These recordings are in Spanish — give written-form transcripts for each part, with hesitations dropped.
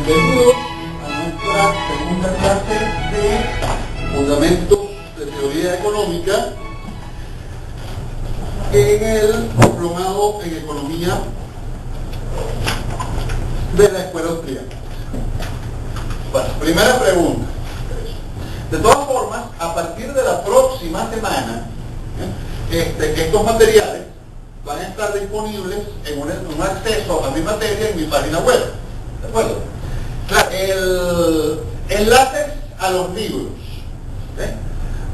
Bienvenidos a nuestra segunda clase de Fundamentos de Teoría Económica en el diplomado en Economía de la Escuela Austríaca. Bueno, primera pregunta. De todas formas, a partir de la próxima semana, estos materiales van a estar disponibles en un acceso a mi materia en mi página web. ¿De acuerdo? Enlaces a los libros.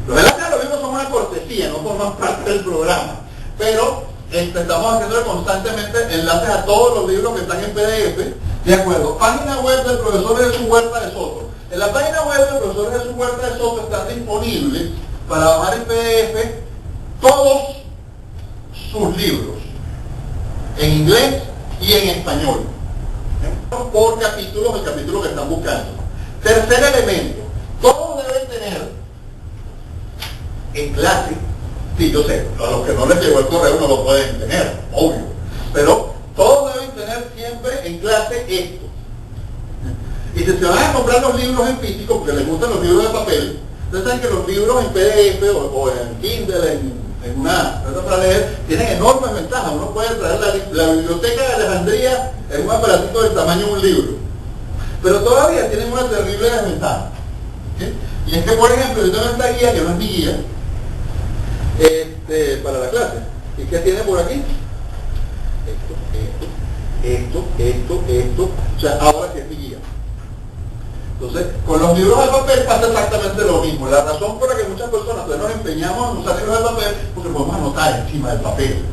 Los enlaces a los libros son una cortesía, no forman parte del programa. Pero estamos haciendo constantemente enlaces a todos los libros que están en PDF. De acuerdo. Página web del profesor Jesús Huerta de Soto. En la página web del profesor Jesús Huerta de Soto están disponibles para bajar en PDF todos sus libros, en inglés y en español, por capítulos, el capítulo que están buscando. Tercer elemento, todos deben tener en clase, sí, yo sé, a los que no les llegó el correo no lo pueden tener, obvio, pero todos deben tener siempre en clase esto. Y si se van a comprar los libros en físico, porque les gustan los libros de papel, ustedes saben que los libros en PDF o en Kindle, en una para leer, tienen enormes ventajas. Uno puede traer la biblioteca de Alejandría en un aparatito del tamaño de un libro, pero todavía tienen una terrible desventaja, ¿sí? Y es que, por ejemplo, yo tengo esta guía que no es mi guía para la clase. ¿Y qué tiene por aquí? Esto, o sea, ahora sí es mi guía. Entonces, con los libros de papel pasa exactamente lo mismo. La razón por la que muchas personas nos empeñamos en usar libros de papel, porque podemos anotar encima del papel.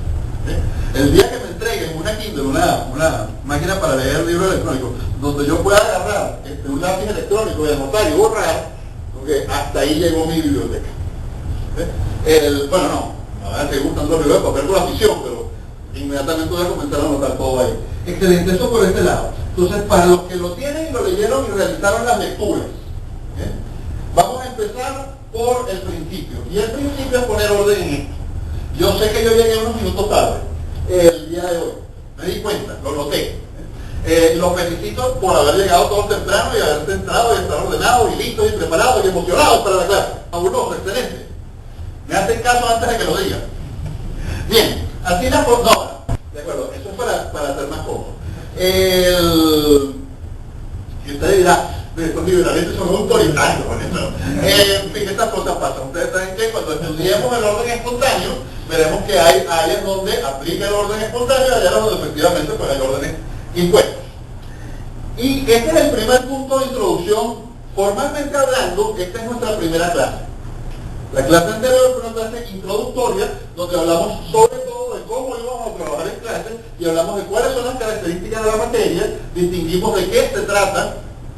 El día que me entreguen una Kindle, una máquina para leer libros electrónicos, donde yo pueda agarrar un lápiz electrónico y anotar y borrar, porque hasta ahí llegó mi biblioteca. Bueno, no, me van a seguir gustando los libros de papel por afición, pero inmediatamente voy a comenzar a anotar todo ahí. Excelente, eso por este lado. Entonces, para los que lo tienen y lo leyeron y realizaron las lecturas, vamos a empezar por el principio. Y el principio es poner orden en esto. Yo sé que yo llegué unos minutos tarde el día de hoy. Me di cuenta, lo noté. Los felicito por haber llegado todos temprano y haberse entrado y estar ordenados y listos y preparados y emocionados para la clase. Fabuloso, excelente. Me hacen caso antes de que lo diga. Bien, así la no, de acuerdo, eso es para hacer más cómodo. Y usted dirá, estos liberalistas son autoritarios, en fin, estas cosas pasan. Ustedes saben que cuando estudiemos el orden espontáneo, veremos que hay áreas donde aplica el orden espontáneo y áreas donde efectivamente pues hay órdenes impuestos. Y este es el primer punto de introducción. Formalmente hablando, esta es nuestra primera clase. La clase anterior fue una clase introductoria, donde hablamos sobre todo de cómo íbamos a trabajar en clase y hablamos de cuáles son las características de la materia, distinguimos de qué se trata,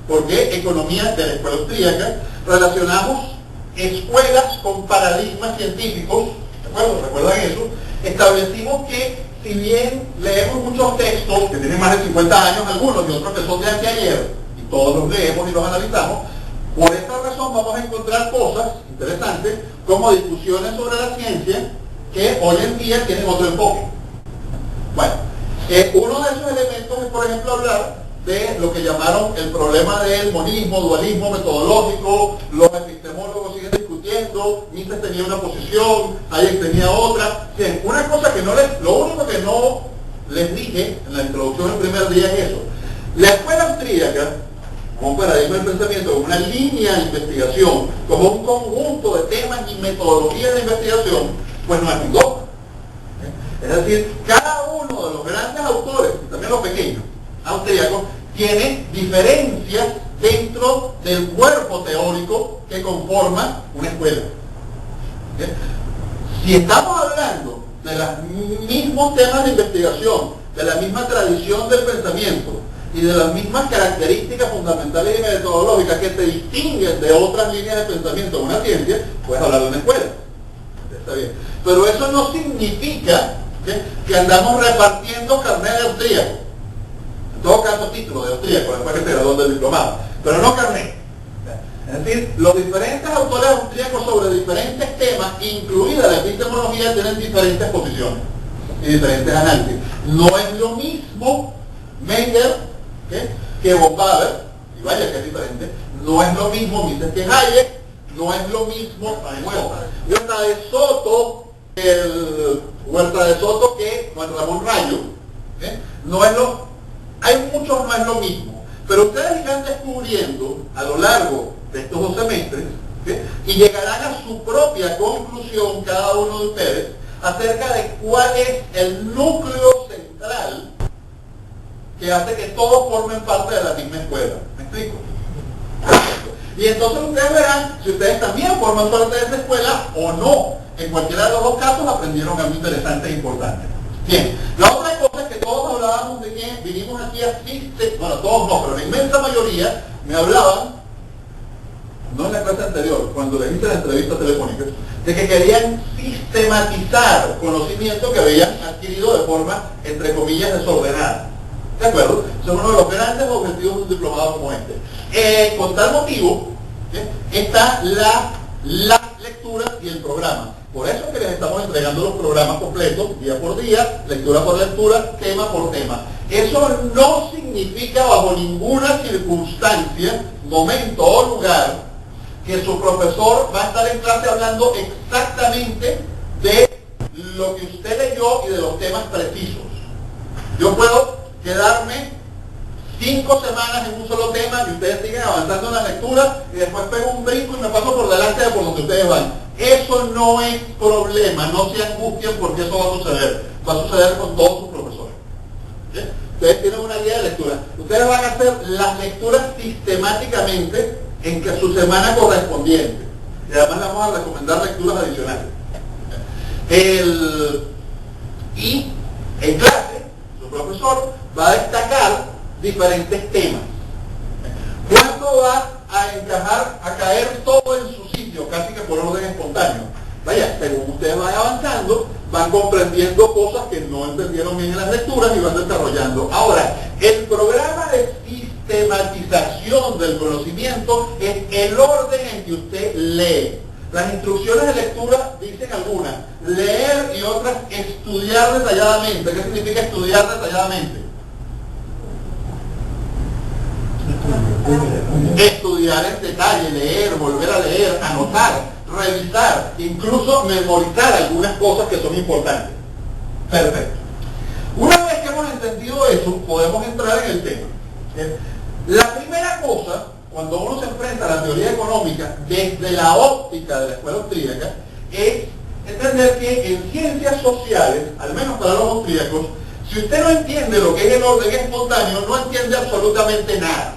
porque economía de la escuela austríaca, relacionamos escuelas con paradigmas científicos, ¿de acuerdo? ¿Recuerdan eso? Establecimos que si bien leemos muchos textos que tienen más de 50 años algunos y otros que son de anteayer, y todos los leemos y los analizamos, por esta razón vamos a encontrar cosas interesantes como discusiones sobre la ciencia que hoy en día tienen otro enfoque. Bueno, uno de esos elementos es, por ejemplo, hablar de lo que llamaron el problema del monismo, dualismo metodológico. Los epistemólogos siguen discutiendo, Mises tenía una posición, Hayek tenía otra. Bien, una cosa que lo único que no les dije en la introducción del primer día es eso. La escuela austríaca, como un paradigma del pensamiento, como una línea de investigación, como un conjunto de temas y metodologías de investigación, pues no es un dogma. Es decir, cada uno de los grandes autores, y también los pequeños, austríacos, tiene diferencias dentro del cuerpo teórico que conforma una escuela. Si estamos hablando de los mismos temas de investigación, de la misma tradición del pensamiento, y de las mismas características fundamentales y metodológicas que te distinguen de otras líneas de pensamiento en una ciencia, puedes hablar de una escuela. Está bien. Pero eso no significa que andamos repartiendo carnet de austríaco. En todo caso, título de austríaco, después que se graduó del diplomado. Pero no carnet. Es decir, los diferentes autores austríacos sobre diferentes temas, incluida la epistemología, tienen diferentes posiciones y diferentes análisis. No es lo mismo Menger que von Baber, y vaya que es diferente, no es lo mismo Mises que Hayek, no es lo mismo Huerta de Soto, Huerta de Soto que Juan Ramón Rayo, no es hay muchos, no es lo mismo, pero ustedes irán descubriendo a lo largo de estos 2 semestres, y llegarán a su propia conclusión cada uno de ustedes acerca de cuál es el núcleo central que hace que todos formen parte de la misma escuela. ¿Me explico? Y entonces ustedes verán si ustedes también forman parte de esa escuela o no. En cualquiera de los 2 casos aprendieron algo interesante e importante. Bien, la otra cosa es que todos hablábamos de que vinimos aquí a bueno, todos no, pero la inmensa mayoría me hablaban, no en la clase anterior, cuando les hice la entrevista telefónica, de que querían sistematizar conocimiento que habían adquirido de forma, entre comillas, desordenada. ¿De acuerdo? Ese es uno de los grandes objetivos de un diplomado como este. Con tal motivo, está las lecturas y el programa. Por eso es que les estamos entregando los programas completos, día por día, lectura por lectura, tema por tema. Eso no significa bajo ninguna circunstancia, momento o lugar, que su profesor va a estar en clase hablando exactamente de lo que usted leyó y de los temas precisos. Yo puedo quedarme 5 semanas en un solo tema y ustedes siguen avanzando en la lectura y después pego un brinco y me paso por delante de por donde ustedes van. Eso no es problema, no se angustien porque eso va a suceder. Va a suceder con todos sus profesores. ¿Sí? Ustedes tienen una guía de lectura. Ustedes van a hacer las lecturas sistemáticamente en que su semana correspondiente. Y además le vamos a recomendar lecturas adicionales. Y en clase, su profesor va a destacar diferentes temas. ¿Cuándo va a caer todo en su sitio? Casi que por orden espontáneo. Vaya, según ustedes van avanzando, van comprendiendo cosas que no entendieron bien en las lecturas y van desarrollando. Ahora, el programa de sistematización del conocimiento es el orden en que usted lee. Las instrucciones de lectura dicen algunas, leer y otras estudiar detalladamente. ¿Qué significa estudiar detalladamente? Estudiar en detalle, leer, volver a leer, anotar, revisar, incluso memorizar algunas cosas que son importantes. Perfecto. Una vez que hemos entendido eso, podemos entrar en el tema. La primera cosa, cuando uno se enfrenta a la teoría económica desde la óptica de la escuela austríaca, es entender que en ciencias sociales, al menos para los austríacos, si usted no entiende lo que es el orden espontáneo, no entiende absolutamente nada.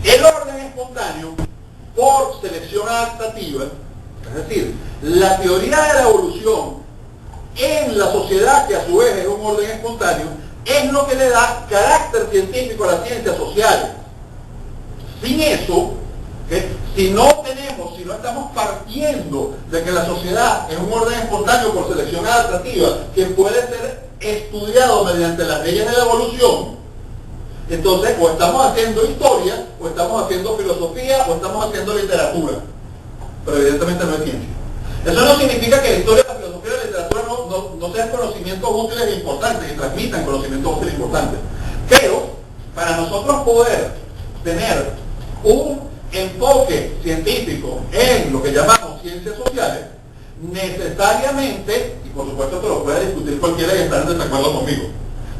El orden espontáneo, por selección adaptativa, es decir, la teoría de la evolución en la sociedad, que a su vez es un orden espontáneo, es lo que le da carácter científico a las ciencias sociales. Sin eso, si no estamos partiendo de que la sociedad es un orden espontáneo por selección adaptativa, que puede ser estudiado mediante las leyes de la evolución, entonces o estamos haciendo historia, o estamos haciendo filosofía, o estamos haciendo literatura. Pero evidentemente no es ciencia. Eso no significa que la historia, la filosofía y la literatura no sean conocimientos útiles e importantes, y transmitan conocimientos útiles e importantes. Pero, para nosotros poder tener un enfoque científico en lo que llamamos ciencias sociales, necesariamente, y por supuesto esto lo puede discutir cualquiera y estar en desacuerdo conmigo,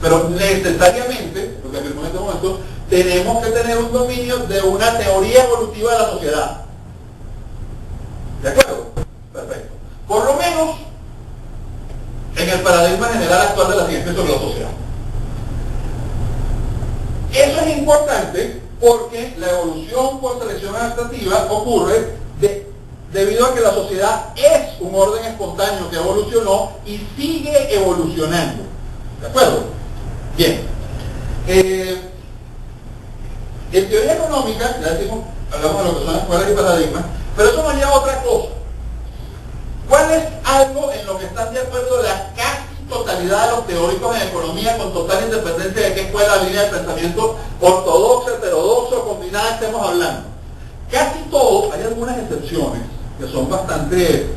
pero necesariamente, lo que afirmo en este momento, tenemos que tener un dominio de una teoría evolutiva de la sociedad. ¿De acuerdo? Perfecto. Por lo menos en el paradigma general actual de la ciencia sobre la sociedad. Eso es importante porque la evolución por selección adaptativa ocurre debido a que la sociedad es un orden espontáneo que evolucionó y sigue evolucionando. ¿De acuerdo? Bien. En teoría económica, ya decimos, hablamos de lo que son escuelas y paradigmas, pero eso nos lleva a otra cosa. ¿Cuál es algo en lo que están de acuerdo la casi totalidad de los teóricos en economía, con total independencia de qué escuela, línea de pensamiento ortodoxa, heterodoxa o combinada estemos hablando? Casi todos, hay algunas excepciones que son bastante,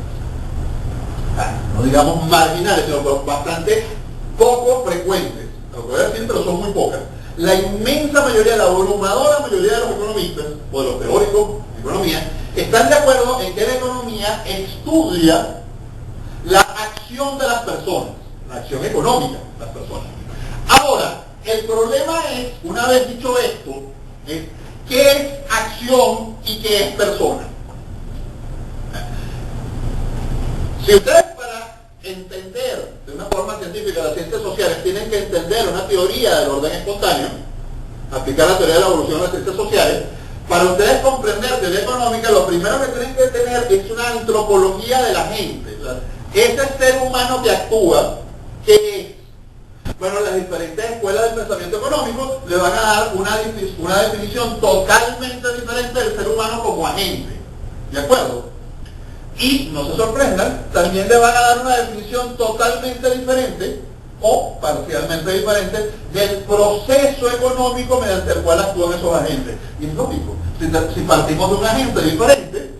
no digamos marginales, sino bastante poco frecuentes, lo que voy a decir, pero son muy pocas. la inmensa mayoría, la abrumadora mayoría de los economistas, o de los teóricos de economía, están de acuerdo en que la economía estudia la acción de las personas, la acción económica de las personas. Ahora, el problema es, una vez dicho esto, ¿qué es acción y qué es persona? Si ustedes para entender de una forma científica las ciencias sociales tienen que entender una teoría del orden espontáneo, aplicar la teoría de la evolución a las ciencias sociales, para ustedes comprender teoría económica, lo primero que tienen que tener es una antropología de la gente. O sea, ese ser humano que actúa, ¿qué es? Bueno, las diferentes escuelas del pensamiento económico le van a dar una definición totalmente diferente del ser humano como agente. ¿De acuerdo? Y, no se sorprendan, también le van a dar una definición totalmente diferente o parcialmente diferente del proceso económico mediante el cual actúan esos agentes. Y es lógico, si partimos de un agente diferente,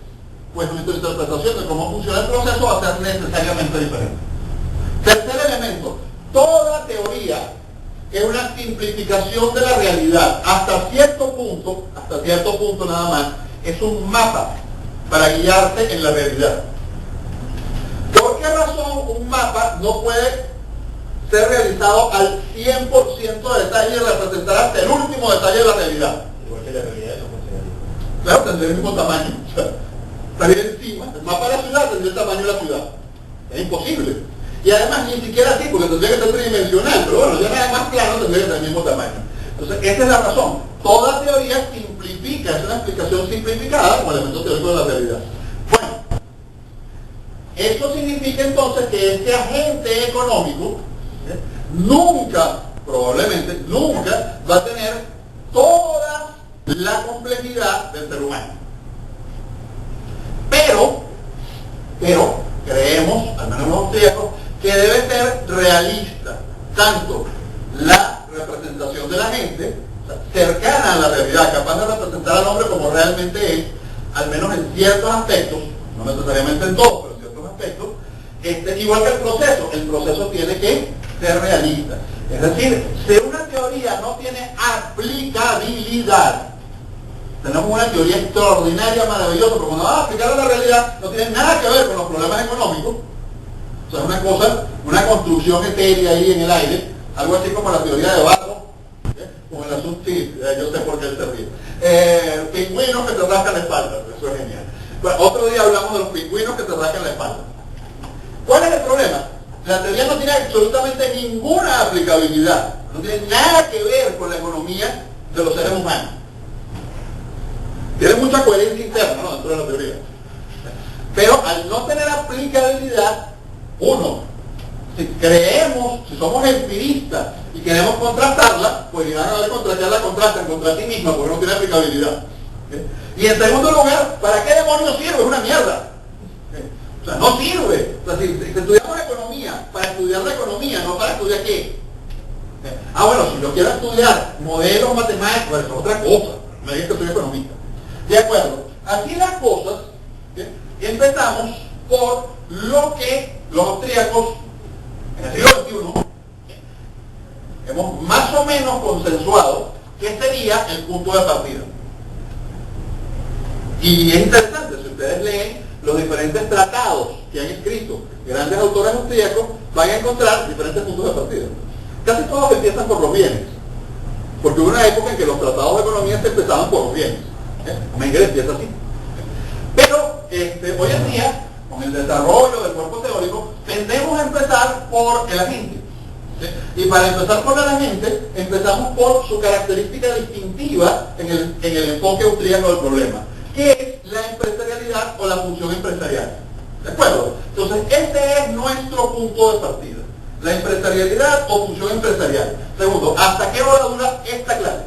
pues nuestra interpretación de cómo funciona el proceso va a ser necesariamente diferente. Tercer elemento, toda teoría es una simplificación de la realidad. Hasta cierto punto nada más, es un mapa para guiarse en la realidad. ¿Por qué razón un mapa no puede ser realizado al 100% de detalle y representar hasta el último detalle de la realidad? Igual que la realidad no funcionaría. Claro, tendría el mismo tamaño. O sea, estaría encima. El mapa de la ciudad tendría el tamaño de la ciudad. Es imposible. Y además ni siquiera así, porque tendría que ser tridimensional, pero bueno, ya nada más plano tendría que tener el mismo tamaño. Entonces, esa es la razón. Toda teoría simplifica, es una explicación simplificada como elemento teórico de la realidad. Bueno, eso significa entonces que este agente económico nunca, probablemente, nunca va a tener toda la complejidad del ser humano. Pero, creemos, al menos los austríacos, que debe ser realista, tanto la representación de la gente, o sea, cercana a la realidad, capaz de representar al hombre como realmente es, al menos en ciertos aspectos, no necesariamente en todos, pero en ciertos aspectos, igual que el proceso tiene que ser realista. Es decir, si una teoría no tiene aplicabilidad, tenemos una teoría extraordinaria, maravillosa, pero cuando va a aplicar a la realidad no tiene nada que ver con los problemas económicos. O sea, es una cosa, una construcción etérea ahí en el aire, algo así como la teoría de Barrow, con el asunto, sí, yo sé por qué él se ríe. Pingüinos que te rascan la espalda, eso es genial. Bueno, otro día hablamos de los pingüinos que te rascan la espalda. ¿Cuál es el problema? La teoría no tiene absolutamente ninguna aplicabilidad, no tiene nada que ver con la economía de los seres humanos. Tiene mucha coherencia interna, ¿no?, dentro de la teoría. Pero al no tener aplicabilidad, uno, si somos empiristas y queremos contrastarla, pues van a ver contra qué la contrastan, contra sí misma, porque no tiene aplicabilidad. Y en segundo lugar, ¿para qué demonios sirve? Es una mierda. O sea, no sirve. O sea, si estudiamos economía, para estudiar la economía, no para estudiar qué. Bueno, si yo quiero estudiar modelos matemáticos, pues es otra cosa. Me dice que soy economista. De acuerdo. Así las cosas, empezamos por lo que los austríacos en el siglo XXI hemos más o menos consensuado que sería el punto de partida. Y es interesante, si ustedes leen los diferentes tratados que han escrito grandes autores austríacos, van a encontrar diferentes puntos de partida. Casi todos empiezan por los bienes, porque hubo una época en que los tratados de economía se empezaban por los bienes. Mengele empieza así. Pero hoy en día, con el desarrollo del cuerpo teórico, tendemos a empezar por el agente. Y para empezar por el agente, empezamos por su característica distintiva en el enfoque austríaco del problema, que es la empresarialidad o la función empresarial. ¿De acuerdo? Entonces, este es nuestro punto de partida. La empresarialidad o función empresarial. Segundo, ¿hasta qué hora dura esta clase?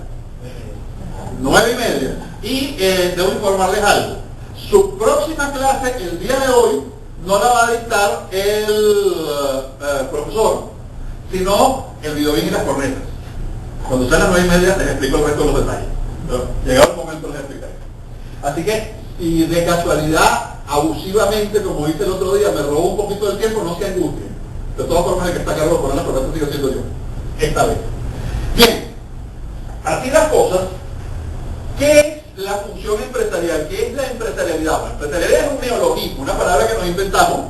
9:30. Y debo informarles algo. Su próxima clase, el día de hoy, no la va a dictar el profesor, sino el videoín y las cornetas. Cuando sean las 9:30 les explico el resto de los detalles. Pero, llegado el momento les explicaré. Así que, si de casualidad, abusivamente, como hice el otro día, me robó un poquito del tiempo, no se angustien. De todas formas, el que está cargado con las cornetas sigue siendo yo. Esta vez. Bien. así las cosas, ¿qué es la función empresarial? ¿Qué es la empresarialidad? Bueno, empresarialidad es un neologismo, una palabra que nos inventamos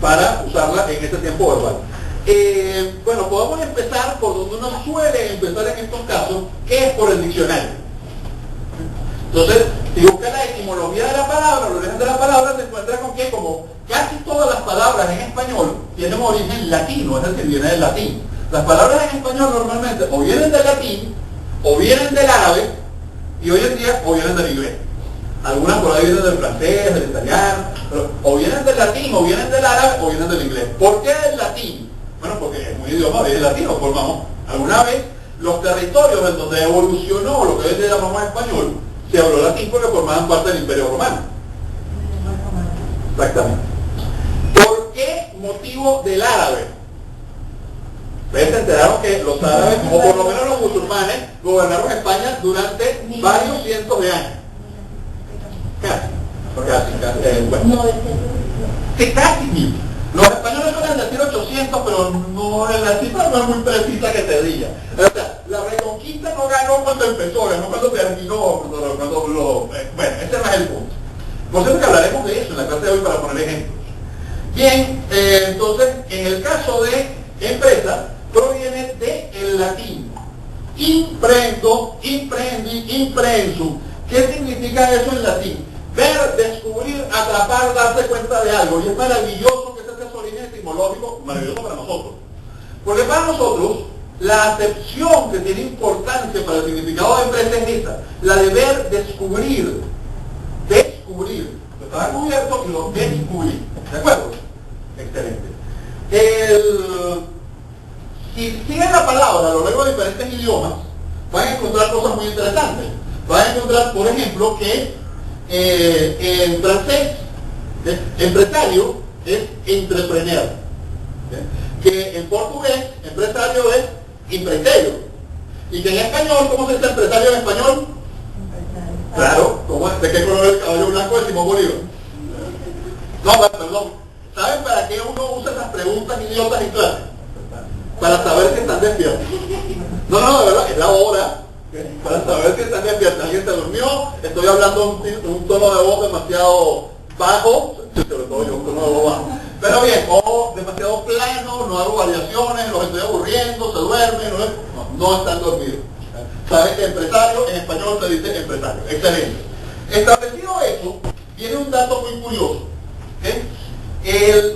para usarla en este tiempo verbal. Bueno, podemos empezar por donde uno suele empezar en estos casos, que es por el diccionario. Entonces, si busca la etimología de la palabra, el origen de la palabra, se encuentra con que como casi todas las palabras en español tienen origen latino, es decir, vienen del latín. Las palabras en español normalmente o vienen del latín, o vienen del árabe, y hoy en día o vienen del inglés. Algunas por ahí vienen del francés, del italiano, pero o vienen del latín, o vienen del árabe, o vienen del inglés. ¿Por qué del latín? Bueno, porque es un idioma de latino, formamos. Alguna vez los territorios en donde evolucionó lo que hoy le llamamos español, se habló latín porque formaban parte del Imperio Romano. Exactamente. ¿Por qué motivo del árabe? Ustedes se enteraron que los árabes, o por lo menos los musulmanes, gobernaron España durante varios cientos de años. Casi mil. Los españoles suelen decir 800, pero no, la cifra no es muy precisa que te diga. O sea, la reconquista no ganó cuando empezó, no cuando terminó, bueno, ese no es el punto. Por cierto que hablaremos de eso en la clase de hoy para poner ejemplos. Bien, entonces, en el caso de empresa, proviene del latín. Imprendo, imprendi, imprensum. ¿Qué significa eso en latín? Ver, descubrir, atrapar, darse cuenta de algo. Y es maravilloso que ese sea su origen etimológico, maravilloso para nosotros. Porque para nosotros, la acepción que tiene importancia para el significado de empresa es esa, la de ver, descubrir. Descubrir. Lo estaba cubierto y lo descubrí. ¿De acuerdo? Excelente. Si siguen la palabra a lo largo de diferentes idiomas, van a encontrar cosas muy interesantes. Van a encontrar, por ejemplo, que en francés, empresario es entrepreneur. Que en portugués, empresario es empresario. Y que en español, ¿cómo se dice empresario en español? Claro, ¿cómo es? ¿De qué color es el caballo blanco de Simón Bolívar? No, perdón. ¿Saben para qué uno usa esas preguntas idiotas y clases? Para saber si están despiertos. No, de verdad, es la hora. Para saber si están despiertos. ¿Alguien se durmió? Estoy hablando un tono de voz demasiado bajo, sobre todo yo, un tono de voz bajo. Pero bien, o demasiado plano, no hago variaciones, los estoy aburriendo, se duermen, no están dormidos. ¿Saben que empresario en español se dice empresario? Excelente. Establecido eso, viene un dato muy curioso.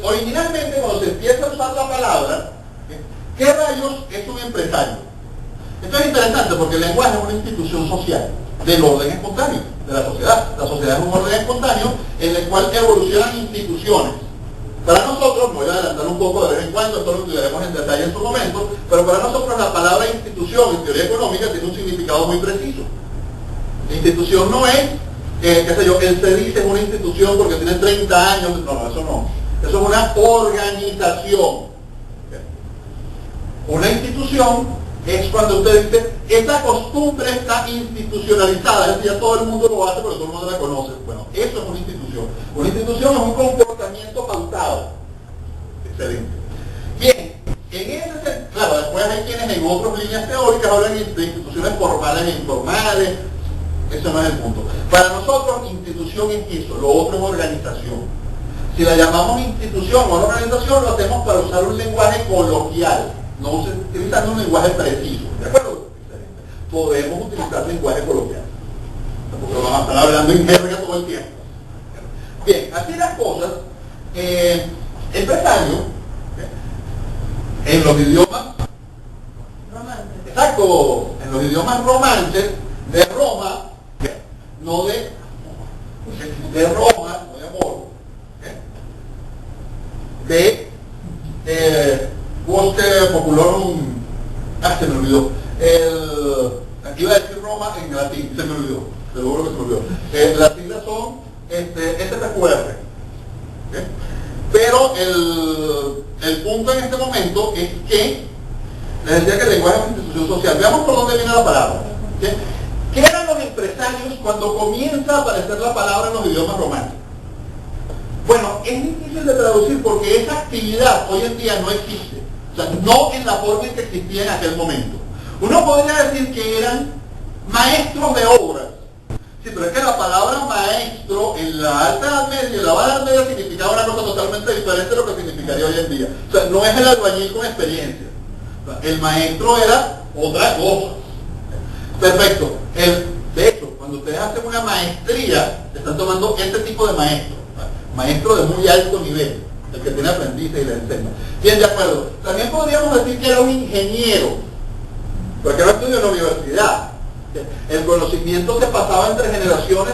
Originalmente, cuando se empieza a usar la palabra, ¿qué rayos es un empresario? Esto es interesante porque el lenguaje es una institución social del orden espontáneo de la sociedad. La sociedad es un orden espontáneo en el cual evolucionan instituciones. Para nosotros, me voy a adelantar un poco de vez en cuando, esto lo estudiaremos en detalle en su momento, pero para nosotros la palabra institución en teoría económica tiene un significado muy preciso. Institución no es, qué sé yo, el CEDIS es una institución porque tiene 30 años, no, eso no. Eso es una organización. Una institución es cuando usted dice, esta costumbre está institucionalizada, es decir, ya todo el mundo lo hace, pero todo el mundo la conoce. Bueno, eso es una institución. Una institución es un comportamiento pautado. Excelente. Bien, en ese sentido, claro, después hay quienes en otras líneas teóricas hablan de instituciones formales e informales. Eso no es el punto. Para nosotros, institución es eso, lo otro es organización. Si la llamamos institución o organización, lo hacemos para usar un lenguaje coloquial, no utilizando un lenguaje preciso. ¿De acuerdo? Excelente. Podemos utilizar lenguaje coloquial. Tampoco vamos a estar hablando en jerga todo el tiempo. Bien, así las cosas, empresario, en los idiomas romances, exacto, en los idiomas romances de Roma, no de Roma, no de amor, de Poste Populorum, se me olvidó, aquí iba a decir Roma en latín, se me olvidó, seguro que se me olvidó. Las siglas son SPQR. Pero el punto en este momento es que les decía que el lenguaje es una institución social. Veamos por dónde viene la palabra. ¿Qué eran los empresarios cuando comienza a aparecer la palabra en los idiomas romanos? Bueno, es difícil de traducir porque esa actividad hoy en día no existe. O sea, no en la forma en que existía en aquel momento. Uno podría decir que eran maestros de obras. Sí, pero es que la palabra maestro en la Alta Edad Media y la Baja Edad Media significaba una cosa totalmente diferente de lo que significaría hoy en día. O sea, no es el albañil con experiencia. O sea, el maestro era otra cosa. Perfecto. De hecho, cuando ustedes hacen una maestría, están tomando este tipo de maestro. Maestro de muy alto nivel, el que tiene aprendices y le enseña. Bien, de acuerdo. También podríamos decir que era un ingeniero, porque no estudió en la universidad. El conocimiento se pasaba entre generaciones,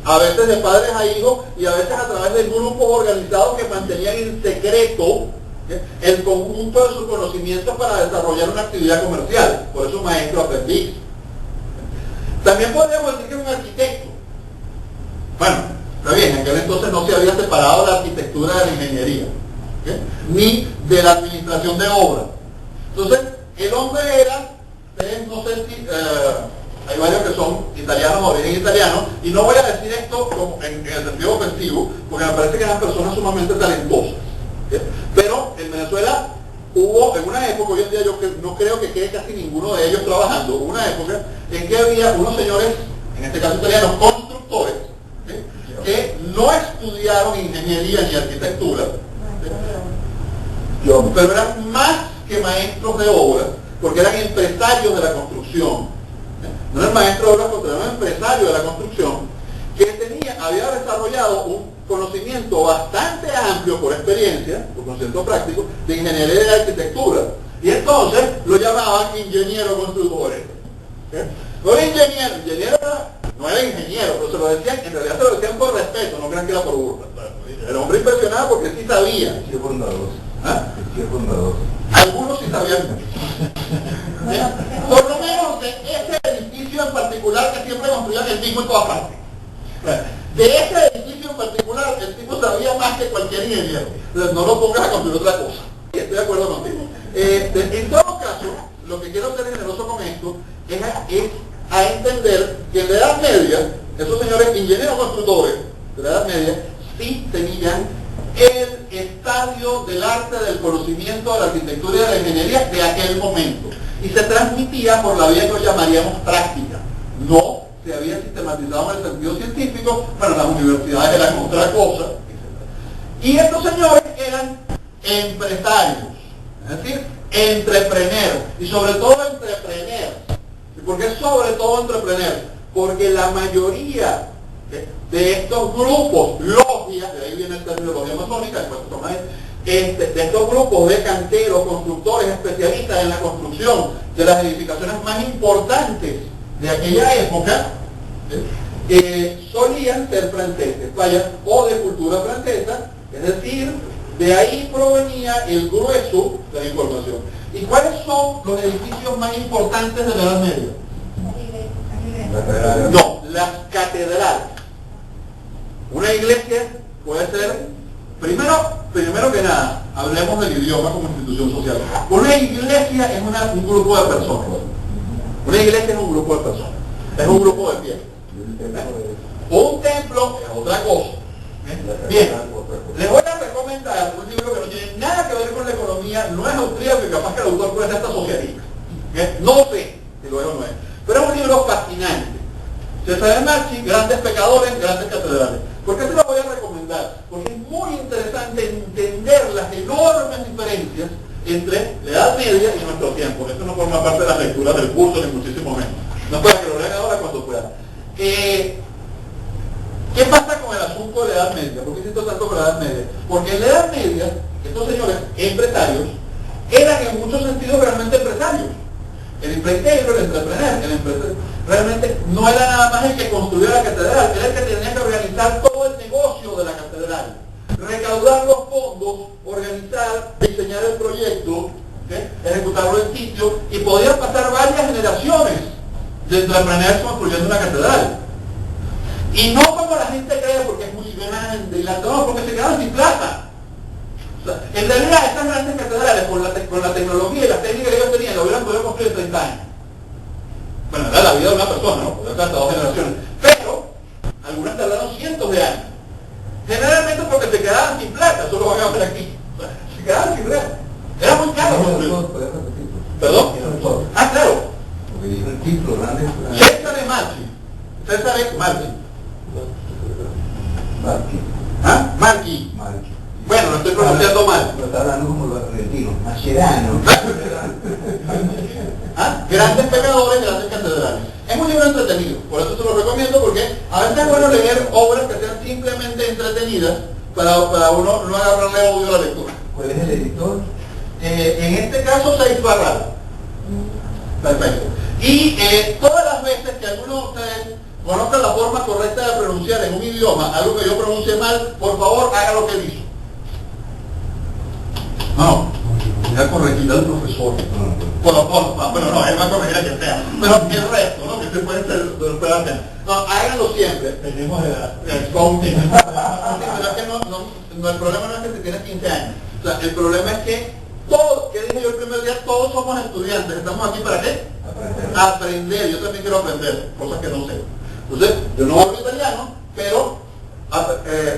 a veces de padres a hijos y a veces a través de grupos organizados que mantenían en secreto el conjunto de sus conocimientos para desarrollar una actividad comercial. Por eso maestro aprendiz. También podríamos decir que es un arquitecto. Bueno, está bien, en aquel entonces no se había separado la arquitectura de la ingeniería, ni de la administración de obras. Entonces, el hombre era, no sé si, hay varios que son italianos o origen italiano, y no voy a decir esto como en el sentido ofensivo, porque me parece que eran personas sumamente talentosas. Pero en Venezuela hubo, en una época, hoy en día yo no creo que quede casi ninguno de ellos trabajando, hubo una época en que había unos señores, en este caso italianos, constructores, que no estudiaron ingeniería ni arquitectura, pero eran más que maestros de obra, porque eran empresarios de la construcción. No eran maestros de obra, pero eran empresarios de la construcción, que había desarrollado un conocimiento bastante amplio por experiencia, por conocimiento práctico, de ingeniería y de arquitectura. Y entonces lo llamaban ingeniero constructores. No era ingeniero no era ingeniero, pero se lo decían, en realidad se lo decían por respeto, no crean que era por burla. El hombre impresionado porque sí sabía. Sí, bondadoso. ¿Ah? Sí, bondadoso. Algunos sí sabían. Por lo menos de ese edificio en particular que siempre construían el mismo en todas partes. De ese edificio en particular, el tipo sabía más que cualquier ingeniero. Entonces, no lo pongas a construir otra cosa. Estoy de acuerdo contigo. En todo caso, lo que quiero ser generoso con esto es a entender que en la Edad Media, esos señores ingenieros constructores de la Edad Media sí tenían el estadio del arte, del conocimiento, de la arquitectura y de la ingeniería de aquel momento. Y se transmitía por la vía que hoy llamaríamos práctica. No se había sistematizado en el sentido científico, bueno, las universidades eran otra cosa, etc. Y estos señores eran empresarios, es decir, entrepreneurs, y sobre todo entrepreneurs. ¿Por qué sobre todo entrepreneurs? Porque la mayoría de estos grupos, logias, de ahí viene el término logia masónica, de estos grupos de canteros, constructores, especialistas en la construcción de las edificaciones más importantes de aquella época, solían ser franceses, o de cultura francesa, es decir, de ahí provenía el grueso de la información. ¿Y cuáles son los edificios más importantes de la Edad Media? No, las catedrales. Una iglesia puede ser, primero que nada, hablemos del idioma como institución social. Una iglesia es un grupo de personas. Una iglesia es un grupo de personas. Es un grupo de pies. Un templo es otra cosa. Bien, les voy a recomendar un libro que no tiene nada que ver con la economía, no es austríaco y capaz que el autor puede ser hasta socialista. No sé si lo es o no es, pero es un libro fascinante. César de Marchi, Grandes Pecadores, Grandes Catedrales. ¿Por qué se lo voy a recomendar? Porque es muy interesante entender las enormes diferencias entre la Edad Media y nuestro tiempo. Esto no forma parte de las lecturas del curso ni muchísimo menos. No es para que lo lean ahora cuando puedan. ¿Qué pasa con el asunto de la Edad Media? ¿Por qué insisto tanto con la Edad Media? Porque en la Edad Media, estos señores empresarios eran en muchos sentidos realmente empresarios. El empresario, el empresario, realmente no era nada más el que construía la catedral, era el que tenía que organizar todo el negocio de la catedral, recaudar los fondos, organizar, diseñar el proyecto, ejecutarlo en sitio, y podían pasar varias generaciones de entrepreneurs construyendo una catedral. Y no como la gente cree, porque es muy grande, y no, porque se quedaban sin plata. O sea, en realidad estas grandes catedrales, con la tecnología y las técnicas que ellos tenían, lo hubieran podido construir en 30 años. Bueno, era la vida de una persona, ¿no? Podía ser hasta 2 generaciones. Pero algunas tardaron cientos de años. Generalmente porque se quedaban sin plata, eso lo van a ver aquí. O sea, se quedaban sin plata. Era muy caro construir. ¿Perdón? Ah, claro. Título, grande. César Marchi. César Marchi. Marchi. ¿Ah? Marchi. Marchi. Bueno, lo estoy pronunciando mal. Lo está hablando como los argentinos. Mascherano. ¿Ah? Grandes pecadores, grandes catedrales. Es un libro entretenido, por eso se lo recomiendo, porque a veces es bueno leer obras que sean simplemente entretenidas para uno no agarrarle odio a la lectura. ¿Cuál es el editor? En este caso, Saiz Barral. Perfecto. Y todas las veces que alguno de ustedes conozca la forma correcta de pronunciar en un idioma algo que yo pronuncie mal, por favor, haga lo que él hizo. No, voy a corregir al profesor. Bueno, no, él va a corregir a quien sea. Pero el resto, ¿no? Que se puede hacer. No, háganlo siempre. Tenemos edad. Pero es que no, el problema no es que si tienes 15 años. O sea, el problema es que todos, que dije yo el primer día, todos somos estudiantes. ¿Estamos aquí para qué? Aprender. Yo también quiero aprender, cosas que no sé. Entonces, yo no hablo italiano, pero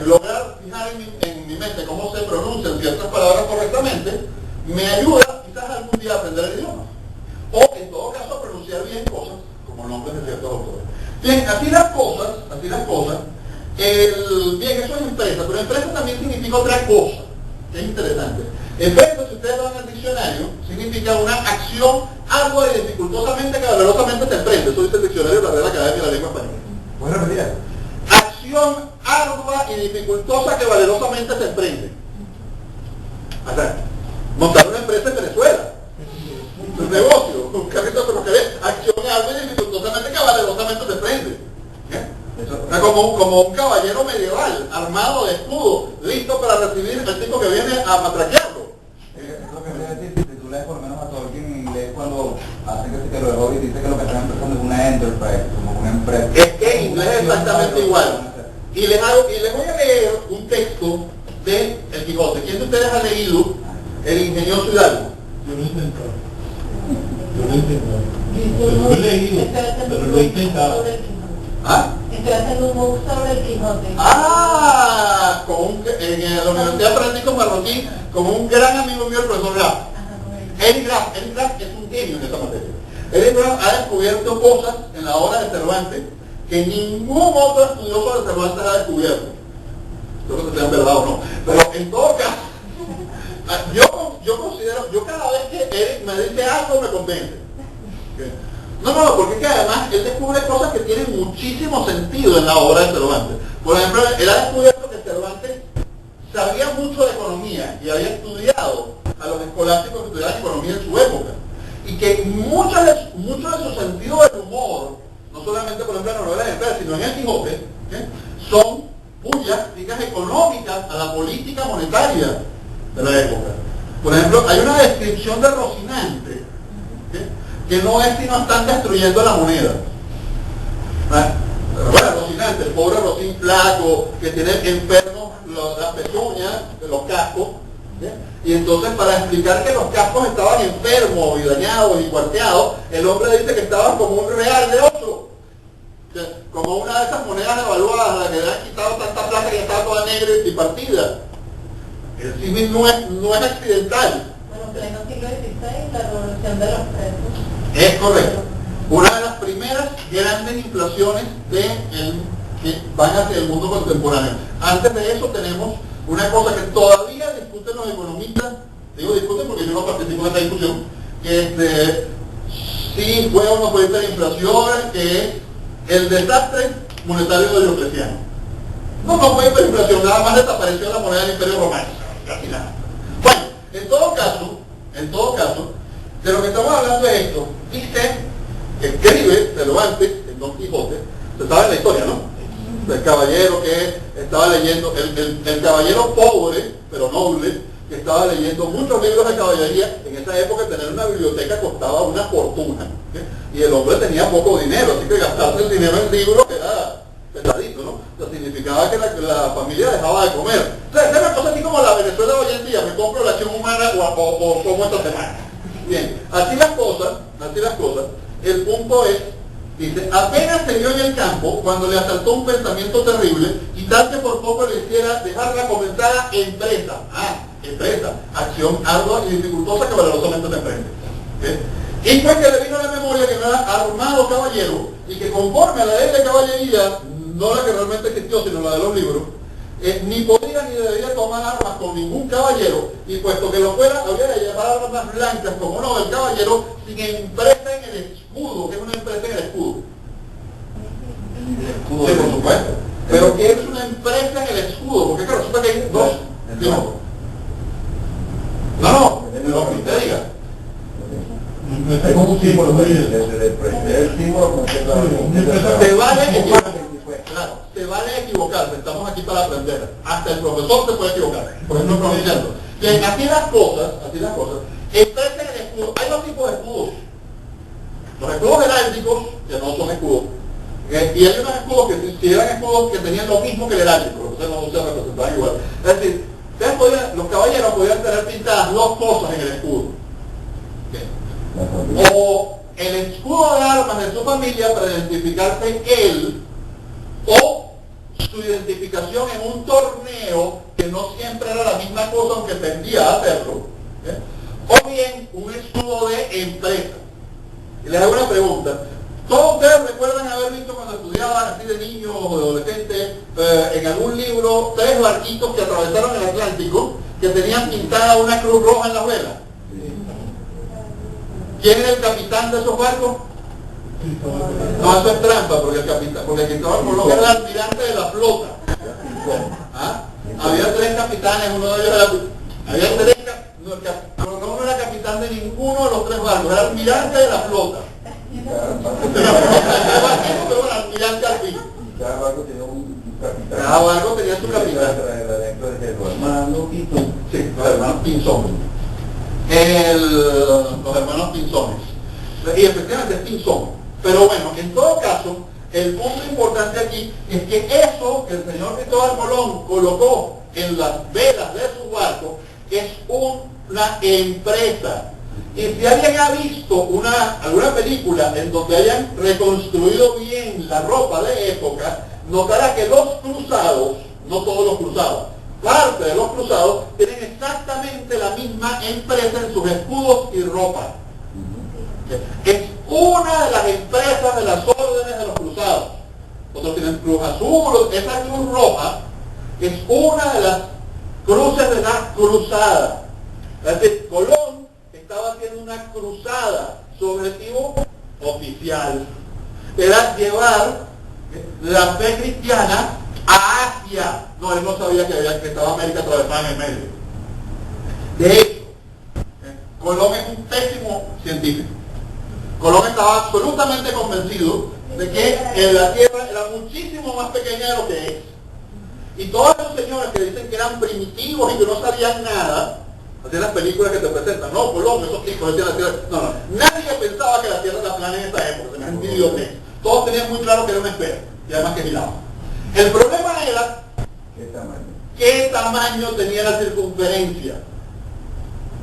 lograr fijar en mi mente cómo se pronuncian ciertas palabras correctamente me ayuda quizás algún día a aprender el idioma. O en todo caso a pronunciar bien cosas, como nombres de ciertos autores. Bien, así las cosas, bien, eso es empresa, pero empresa también significa otra cosa, que es interesante. Empresa, si ustedes van al diccionario, significa una acción ardua y dificultosamente que valerosamente se emprende. Eso dice el diccionario de la Real Academia de la Lengua Española. ¿Puedes repetir eso? Acción ardua y dificultosa que valerosamente se emprende. O sea, montar una empresa en Venezuela. Un negocio, un carrito de ferrocarril, acción ardua y dificultosamente que valerosamente se emprende. O sea, como un caballero medieval, armado de escudo, listo para recibir el tipo que viene a matraquearlo. Lo que voy a decir, si tú lees por lo menos a Tolkien en inglés cuando hacen que lo de Hobbit, dice que lo que están empezando es una enterprise, como una empresa. Es que en inglés es exactamente igual. Y les voy a leer un texto de El Quijote. ¿Quién de ustedes ha leído El ingenioso Hidalgo? Yo lo he intentado. Lo he leído, pero lo he intentado. ¿Ah? Estoy haciendo un MOOC sobre el Quijote. Ah, en la Universidad Francisco Marroquín, con un gran amigo mío, el profesor Graf. Eric Graf es un genio en esta materia. Eric Graf ha descubierto cosas en la obra de Cervantes que ningún otro estudioso de Cervantes ha descubierto. No sé si sean verdad o no. Pero en todo caso, yo considero, cada vez que Eric me dice algo me convence. No, porque es que además él descubre cosas que tienen muchísimo sentido en la obra de Cervantes. Por ejemplo, él ha descubierto que Cervantes sabía mucho de economía y había estudiado a los escolásticos que estudiaban economía en su época. Y que mucho de su sentido del humor, no solamente por ejemplo en la novela de Pérez, sino en El Quijote, son puyas críticas económicas a la política monetaria de la época. Por ejemplo, hay una descripción de Rocinante, que no es sino están destruyendo la moneda. Bueno, Rocinante, el pobre Rocín flaco, que tiene enfermos las pezuñas, los cascos, y entonces para explicar que los cascos estaban enfermos y dañados y cuarteados, el hombre dice que estaban como un real de 8, como una de esas monedas devaluadas a la que le han quitado tanta plata que estaba toda negra y partida. El símil no es accidental. Bueno, pleno siglo XVI, la revolución de los precios. Es correcto. Una de las primeras grandes inflaciones que van hacia el mundo contemporáneo. Antes de eso tenemos una cosa que todavía discuten los economistas, digo discuten porque yo no participo en esta discusión, que si fue o no fue esta inflación, que es el desastre monetario de Diocleciano. No fue hiperinflación, nada más desapareció la moneda del Imperio Romano, casi nada. Bueno, en todo caso, de lo que estamos hablando es esto. Dice, escribe Cervantes en Don Quijote, se sabe en la historia, ¿no? El caballero que estaba leyendo, el caballero pobre, pero noble, que estaba leyendo muchos libros de caballería. En esa época tener una biblioteca costaba una fortuna, y el hombre tenía poco dinero, así que gastarse el dinero en libros era pesadito, ¿no? O sea, significaba que la familia dejaba de comer. O sea, es una cosa así como la Venezuela de hoy en día, me compro la acción humana o como esta semana. Bien, así las cosas, el punto es, dice, apenas se vio en el campo cuando le asaltó un pensamiento terrible y tal que por poco le hiciera dejar la comenzada empresa, acción ardua y dificultosa que valerosamente se emprende. Y pues que le vino a la memoria que no era armado caballero y que conforme a la ley de caballería, no la que realmente existió, sino la de los libros, ni podía ni debería tomar armas con ningún caballero, y puesto que lo fuera, había de llevar armas blancas como no del caballero, sin empresa en el escudo. ¿Qué es una empresa en el escudo? Sí, por supuesto. Pero ¿qué es una empresa en el escudo? Porque claro, resulta que hay dos. No, lo que usted diga. Es como un símbolo. El símbolo Se vale equivocarse. Claro, se vale equivocarse. Estamos aquí para aprender. Hasta el profesor se puede equivocar. Por ejemplo, pronunciando. Bien, así las cosas. Empresa en el escudo. Hay dos tipos de escudos. Los escudos heráldicos, que no son escudos. Y hay unos escudos que si eran escudos que tenían lo mismo que el heráldico, lo que ustedes no se representaban igual. Es decir, los caballeros podían tener pintadas dos cosas en el escudo. O el escudo de armas de su familia para identificarse él, o su identificación en un torneo que no siempre era la misma cosa aunque tendía a hacerlo, o bien un escudo de empresa. Y les hago una pregunta. ¿Todos ustedes recuerdan haber visto cuando estudiaban así de niños o de adolescentes en algún libro 3 barquitos que atravesaron el Atlántico que tenían pintada una cruz roja en las velas? ¿Quién era el capitán de esos barcos? No, eso es trampa, porque Cristóbal Colón era el almirante de la flota. ¿Ah? Había 3 capitanes, uno de ellos era... Había 3... Colón no era capitán de ninguno de los 3 barcos, era almirante de la flota. Pero era almirante al fin. Cada barco tenía un capitán. Cada barco tenía su capitán. Sí, los hermanos Pinzón. Los hermanos Pinzones. Y efectivamente es Pinzón. Pero bueno, en todo caso, el punto importante aquí es que eso que el señor Cristóbal Colón colocó en las velas de su barco es una empresa. Y si alguien ha visto alguna película en donde hayan reconstruido bien la ropa de época, notará que los cruzados, no todos los cruzados, parte de los cruzados tienen exactamente la misma empresa en sus escudos y ropa. Es una de las empresas de las órdenes de los cruzados. Otros tienen cruz azul, esa cruz roja es una de las cruces de la cruzada. Es decir, Colón estaba haciendo una cruzada, su objetivo oficial era llevar la fe cristiana a Asia. No, él no sabía que estaba América atravesada en el medio. De hecho, Colón es un pésimo científico. Colón estaba absolutamente convencido de que la Tierra era muchísimo más pequeña de lo que es. Y todos los señores que dicen que eran primitivos y que no sabían nada, así las películas que te presentan, no, Colón, esos tipos decían la Tierra. No, nadie pensaba que la Tierra era plana en esa época, se me entendió. Todos tenían muy claro que era una esfera, y además que giraba. El problema era ¿qué tamaño tenía la circunferencia?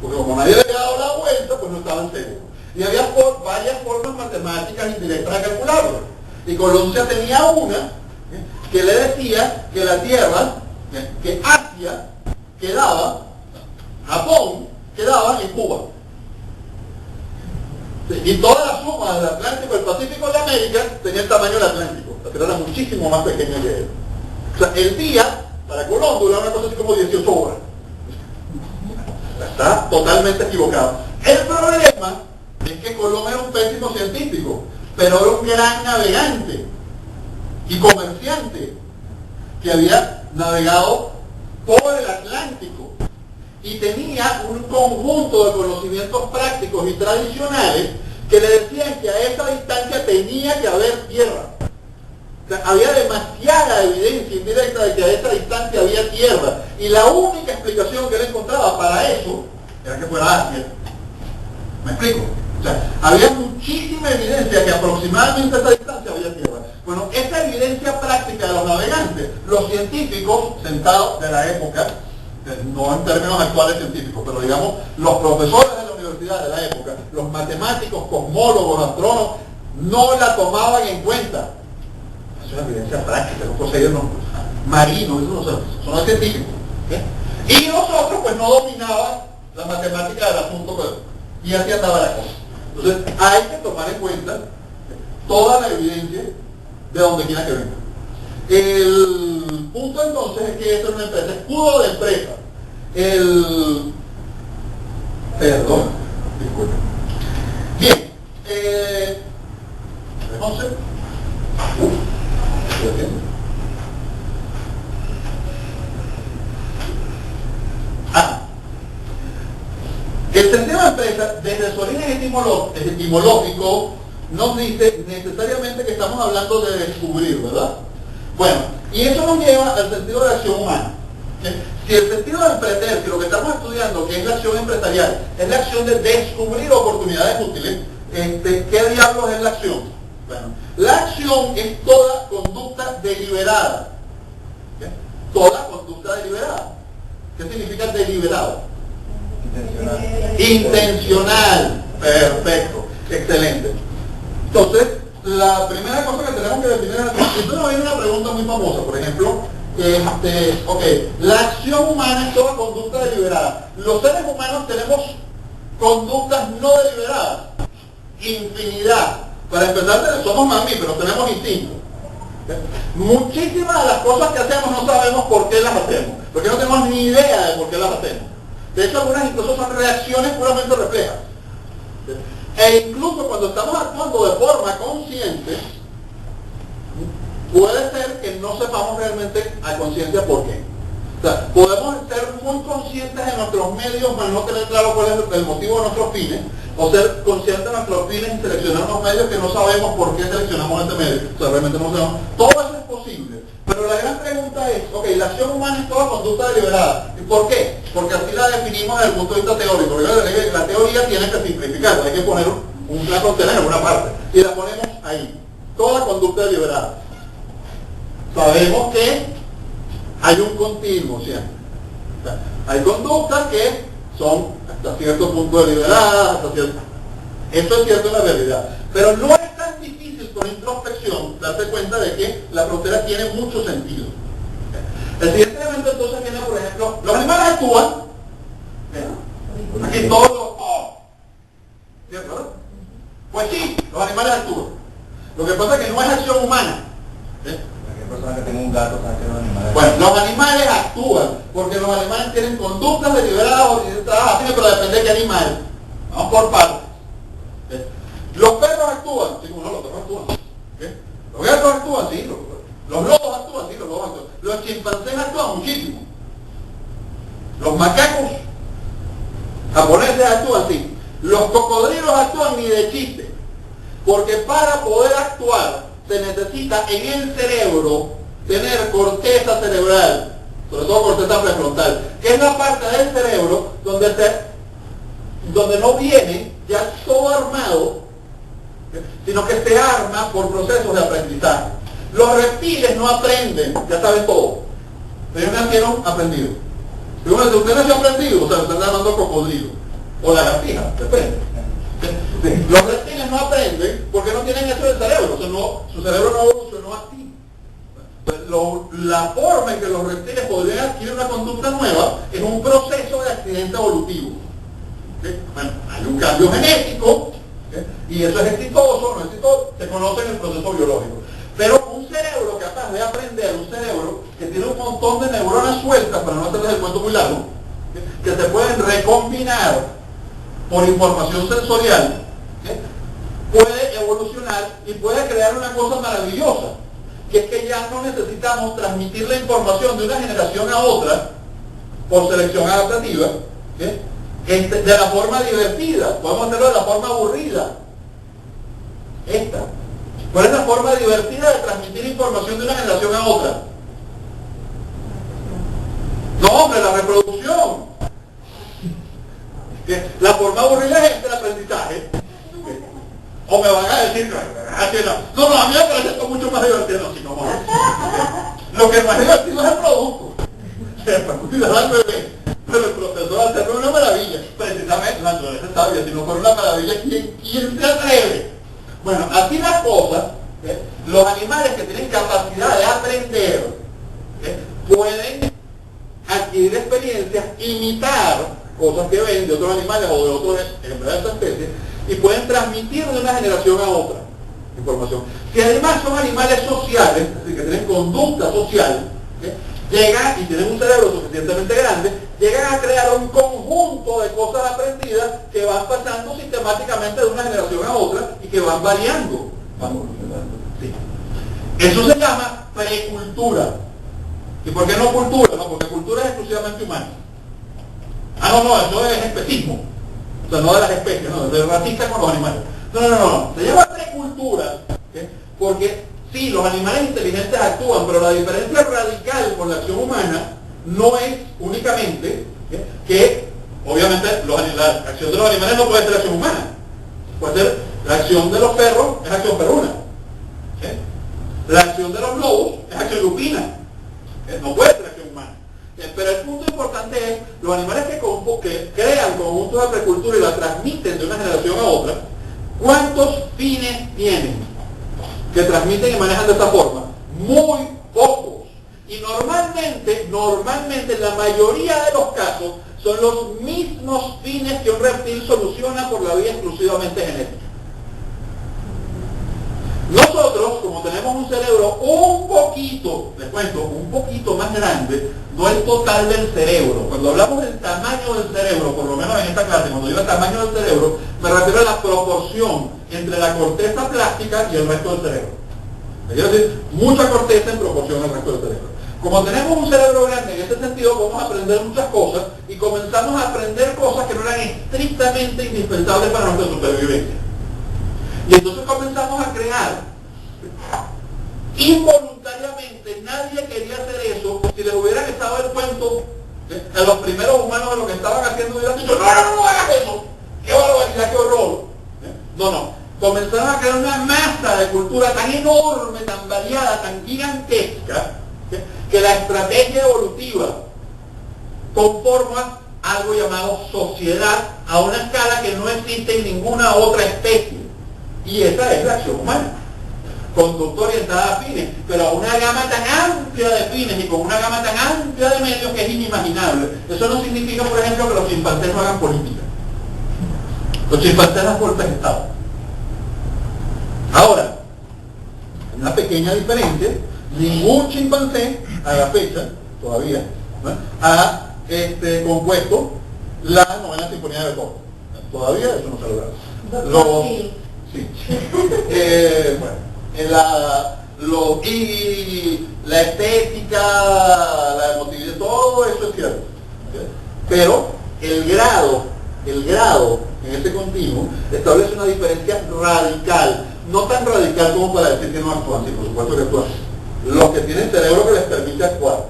Porque como nadie le había dado la vuelta, pues no estaban seguros. Y había varias formas matemáticas indirectas de calcularlo. Y Colón ya tenía una que le decía que la Tierra, que Asia quedaba, Japón quedaba en Cuba. Y toda la suma del Atlántico, el Pacífico y la América tenía el tamaño del Atlántico. La Tierra era muchísimo más pequeña que él. O sea, el día para Colón duraba una cosa así como 18 horas. Está totalmente equivocado. El problema es que Colón era un pésimo científico, pero era un gran navegante y comerciante que había navegado por el Atlántico y tenía un conjunto de conocimientos prácticos y tradicionales que le decían que a esa distancia tenía que haber tierra. O sea, había demasiada evidencia indirecta de que a esa distancia había tierra, y la única explicación que él encontraba para eso era que fuera Asia. ¿Me explico? O sea, había muchísima evidencia que aproximadamente a esa distancia había tierra. Bueno, esa evidencia práctica de los navegantes, los científicos sentados de la época, no en términos actuales científicos, pero digamos los profesores de la universidad de la época, los matemáticos, cosmólogos, astrónomos, no la tomaban en cuenta. Es una evidencia práctica, no poseían marinos, eso no son científicos. Y nosotros pues no dominaban la matemática del asunto, y así andaba la cosa. Entonces hay que tomar en cuenta toda la evidencia de donde quiera que venga. El punto entonces es que esto es una empresa, escudo de empresa. Perdón, disculpen. Bien, entonces, el sentido de empresa, desde su origen etimológico, nos dice necesariamente que estamos hablando de descubrir, ¿verdad? Bueno, y eso nos lleva al sentido de acción humana. Si el sentido de emprender, si lo que estamos estudiando, que es la acción empresarial, es la acción de descubrir oportunidades útiles, ¿qué diablos es la acción? Bueno, la acción es toda conducta deliberada. ¿Sí? Toda conducta deliberada. ¿Qué significa deliberado? Intencional. Perfecto. Excelente. Entonces, la primera cosa que tenemos que definir es, entonces nos viene una pregunta muy famosa, por ejemplo, la acción humana es toda conducta deliberada. Los seres humanos tenemos conductas no deliberadas. Infinidad. Para empezar, somos mamíferos, tenemos instintos. Muchísimas de las cosas que hacemos no sabemos por qué las hacemos, porque no tenemos ni idea de por qué las hacemos. De hecho, algunas incluso son reacciones puramente reflejas. E incluso cuando estamos actuando de forma consciente, puede ser que no sepamos realmente a conciencia por qué. O sea, podemos ser muy conscientes de nuestros medios, pero no tener claro cuál es el motivo de nuestros fines, o ser conscientes de nuestros fines y seleccionar unos medios que no sabemos por qué seleccionamos este medio. O sea, realmente no sabemos. Todo eso es posible. Pero la gran pregunta es, la acción humana es toda conducta deliberada. ¿Y por qué? Porque así la definimos desde el punto de vista teórico. Porque la teoría tiene que simplificar, hay que poner una frontera en alguna parte. Y la ponemos ahí. Toda conducta deliberada. Sabemos que hay un continuo siempre. O sea, hay conductas que son hasta cierto punto deliberadas, eso es cierto en la realidad. Pero no es tan difícil con introspección darse cuenta de que la frontera tiene mucho sentido. El siguiente elemento entonces viene, por ejemplo, los animales actúan. Aquí todos los... ¿Cierto? Pues sí, los animales actúan. Lo que pasa es que no es acción humana. Personas que tienen un gato, ¿sabes que los animales? Bueno, los animales actúan, porque los animales tienen conductas deliberadas o orientadas, pero depende de qué animal. Vamos por partes. Los perros actúan, sí, como no, los perros actúan. Los gatos actúan, sí, los lobos actúan, sí, los lobos actúan. Los chimpancés actúan muchísimo. Los macacos japoneses actúan, sí. Los cocodrilos actúan ni de chiste, porque para poder actuar se necesita en el cerebro tener corteza cerebral, sobre todo corteza prefrontal, que es la parte del cerebro donde no viene ya todo armado, sino que se arma por procesos de aprendizaje. Los reptiles no aprenden, ya saben todo. Ellos nacieron aprendidos. Si usted nació aprendido, o sea, están llamando cocodrilo, o lagartija, depende. Los reptiles no aprenden porque no tienen eso del cerebro, o sea, su cerebro no evolucionó así. La forma en que los reptiles podrían adquirir una conducta nueva es un proceso de accidente evolutivo. Bueno, hay un cambio genético, y eso es exitoso o no exitoso, se conoce en el proceso biológico. Pero un cerebro capaz de aprender, un cerebro que tiene un montón de neuronas sueltas, para no hacerles el cuento muy largo, que se pueden recombinar por información sensorial, puede evolucionar y puede crear una cosa maravillosa, que es que ya no necesitamos transmitir la información de una generación a otra por selección adaptativa, de la forma divertida. Podemos hacerlo de la forma aburrida. ¿Cuál es la forma divertida de transmitir información de una generación a otra? No, hombre, la reproducción. La forma aburrida es el aprendizaje. O me van a decir no, a mí me parece esto mucho más divertido. No, si no, lo que es más divertido es el producto. Para cuidar al bebé, pero el proceso de hacerlo es una maravilla. Precisamente la naturaleza es sabia, si no fuera una maravilla, ¿quién se atreve? Bueno, así las cosas, los animales que tienen capacidad de aprender, pueden adquirir experiencias, imitar cosas que ven de otros animales o de otros ejemplares de esta especie, y pueden transmitir de una generación a otra información. Si además son animales sociales, es decir, que tienen conducta social, llegan y tienen un cerebro suficientemente grande, llegan a crear un conjunto de cosas aprendidas que van pasando sistemáticamente de una generación a otra y que van variando. Sí. Eso se llama precultura. ¿Y por qué no cultura? No, porque cultura es exclusivamente humana. No, eso es especismo. O sea, no de las especies, no, de racista con los animales. No. Se llama precultura, ¿okay? Porque sí, los animales inteligentes actúan, pero la diferencia radical con la acción humana no es únicamente que, obviamente, la acción de los animales no puede ser acción humana. Puede ser la acción de los perros, es acción perruna. ¿Okay? La acción de los lobos es acción lupina. No puede ser acción humana. Pero el punto importante es, los animales que crean conjuntos de precultura y la transmiten de una generación a otra, ¿cuántos fines tienen que transmiten y manejan de esta forma? Muy pocos. Y normalmente, en la mayoría de los casos, son los mismos fines que un reptil soluciona por la vía exclusivamente genética. Nosotros, como tenemos un cerebro un poquito, les cuento, un poquito más grande, no el total del cerebro. Cuando hablamos del tamaño del cerebro, por lo menos en esta clase, cuando digo el tamaño del cerebro, me refiero a la proporción entre la corteza plástica y el resto del cerebro. Quiero decir, mucha corteza en proporción al resto del cerebro. Como tenemos un cerebro grande, en ese sentido vamos a aprender muchas cosas y comenzamos a aprender cosas que no eran estrictamente indispensables para nuestra supervivencia. Y entonces comenzamos a crear. Involuntariamente, nadie quería hacer eso. Si les hubieran estado el cuento a los primeros humanos de lo que estaban haciendo, hubieran dicho, no hagas eso, qué barbaridad, qué horror. No. Comenzaron a crear una masa de cultura tan enorme, tan variada, tan gigantesca, que la estrategia evolutiva conforma algo llamado sociedad a una escala que no existe en ninguna otra especie. Y esa es la acción humana, conducta orientada a fines, pero a una gama tan amplia de fines y con una gama tan amplia de medios que es inimaginable. Eso no significa, por ejemplo, que los chimpancés no hagan política. Los chimpancés dan golpes de Estado. Ahora, una pequeña diferencia, ningún chimpancé a la fecha, todavía, ¿no?, ha compuesto la novena sinfonía de Beethoven. Todavía eso no se ha logrado. Sí. La estética, la emotividad, todo eso es cierto. Pero el grado en ese continuo establece una diferencia radical. No tan radical como para decir que no actúan, sí, por supuesto que actúan. Los que tienen cerebro que les permite actuar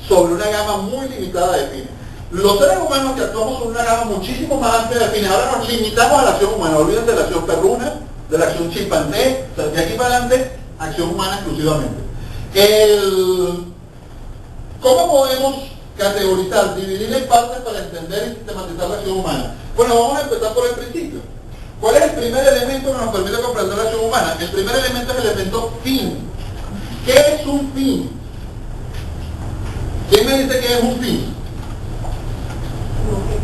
sobre una gama muy limitada de fines. Los seres humanos que actuamos sobre una gama muchísimo más amplia de fines. Ahora nos limitamos a la acción humana. Olvídense de la acción perruna, de la acción chimpancé, o sea, de aquí para adelante, acción humana exclusivamente. ¿Cómo podemos categorizar, dividirla en partes para entender y sistematizar la acción humana? Bueno, vamos a empezar por el principio. ¿Cuál es el primer elemento que nos permite comprender la acción humana? El primer elemento es el elemento fin. ¿Qué es un fin? ¿Quién me dice que es un fin?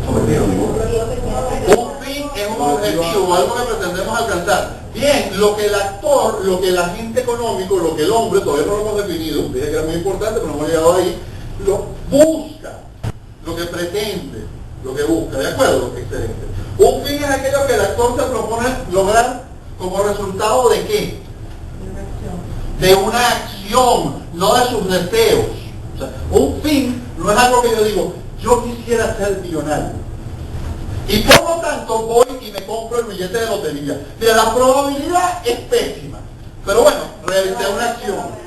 Un fin es un objetivo, algo que pretendemos alcanzar. Bien, lo que el actor, lo que el agente económico, lo que el hombre, todavía no lo hemos definido, dije que era muy importante, pero no hemos llegado ahí, lo busca, lo que pretende, lo que busca, ¿de acuerdo? Excelente. Un fin es aquello que el actor se propone lograr como resultado de ¿qué? De una acción, no de sus deseos. O sea, un fin no es algo que yo digo, yo quisiera ser millonario. Y por lo tanto voy y me compro el billete de lotería. Mira, la probabilidad es pésima. Pero bueno, realicé una acción.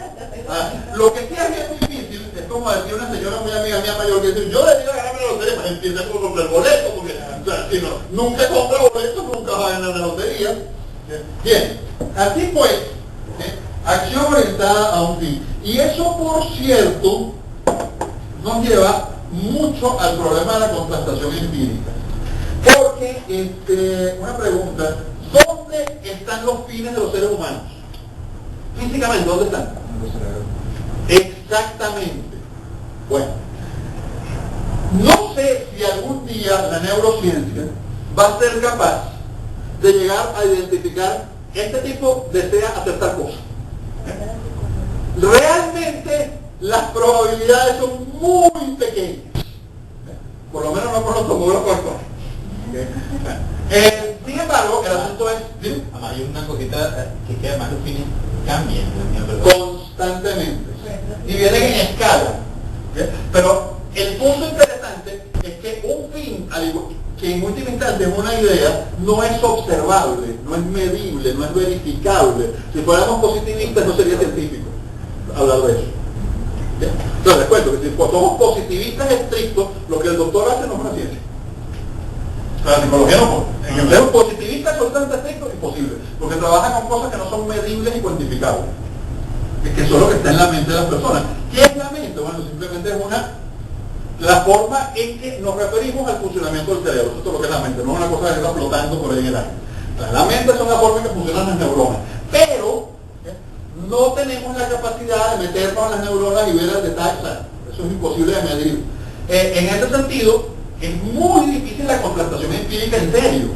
Lo que sí es bien difícil, es como decía una señora muy amiga mía mayor que dice, yo debería ganarme la lotería, pues empieza por comprar el boleto, porque o sea, si no, nunca compra boletos, nunca va a ganar la lotería. Bien, así pues, acción orientada a un fin. Y eso, por cierto, nos lleva mucho al problema de la contrastación empírica. Porque, una pregunta, ¿dónde están los fines de los seres humanos? Físicamente, ¿dónde están? Exactamente. Bueno, no sé si algún día la neurociencia va a ser capaz de llegar a identificar este tipo desea hacer tal cosa. Realmente las probabilidades son muy pequeñas, por lo menos no con los tomógrafos actuales. Sin embargo, el asunto es, ¿sí? Además, hay una cosita que es que además los fines cambian Constantemente y vienen en escala. ¿Okay? Pero el punto interesante es que un fin, al igual que en última instancia es una idea, no es observable, no es medible, no es verificable. Si fuéramos positivistas no sería científico hablar de eso. ¿Okay? Entonces les cuento que si somos positivistas estrictos, lo que el doctor hace no es una ciencia. La psicología no, en el ser positivista absolutamente estricto es imposible, porque trabaja con cosas que no son medibles y cuantificables, que eso es lo que está en la mente de las personas. ¿Qué es la mente? Bueno, simplemente es la forma en que nos referimos al funcionamiento del cerebro. Esto es lo que es la mente, no es una cosa que está flotando por ahí en el aire. La mente es una forma en que funcionan las neuronas, pero no tenemos la capacidad de meternos en las neuronas y ver el detalle. O sea, eso es imposible de medir. En ese sentido, es muy difícil la contrastación empírica en serio,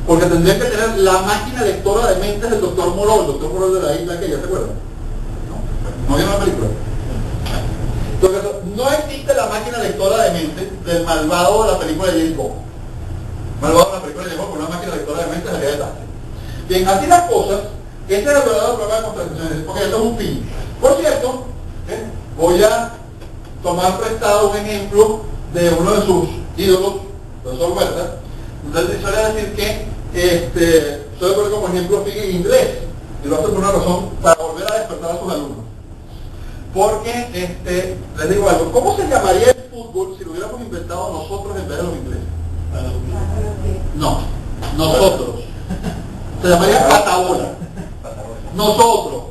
porque tendrían que tener la máquina lectora de mentes del doctor Moreau, el doctor Moreau de la isla que ya se acuerdan. ¿No vieron la película? Entonces, no existe la máquina lectora de mentes del malvado de la película de James Bond. Malvado de la película de James Bond con una máquina lectora de mentes de detalle. Bien, así las cosas, ese es el verdadero problema de contradicciones, porque esto es un fin. Por cierto, voy a tomar prestado un ejemplo de uno de sus ídolos, profesor Huerta. Entonces suele decir que suele poner como ejemplo Fig en inglés, y lo hace por una razón, para volver a despertar a sus alumnos. Porque, les digo algo, ¿cómo se llamaría el fútbol si lo hubiéramos inventado nosotros en vez de los ingleses? No, nosotros. Se llamaría patabola. Nosotros.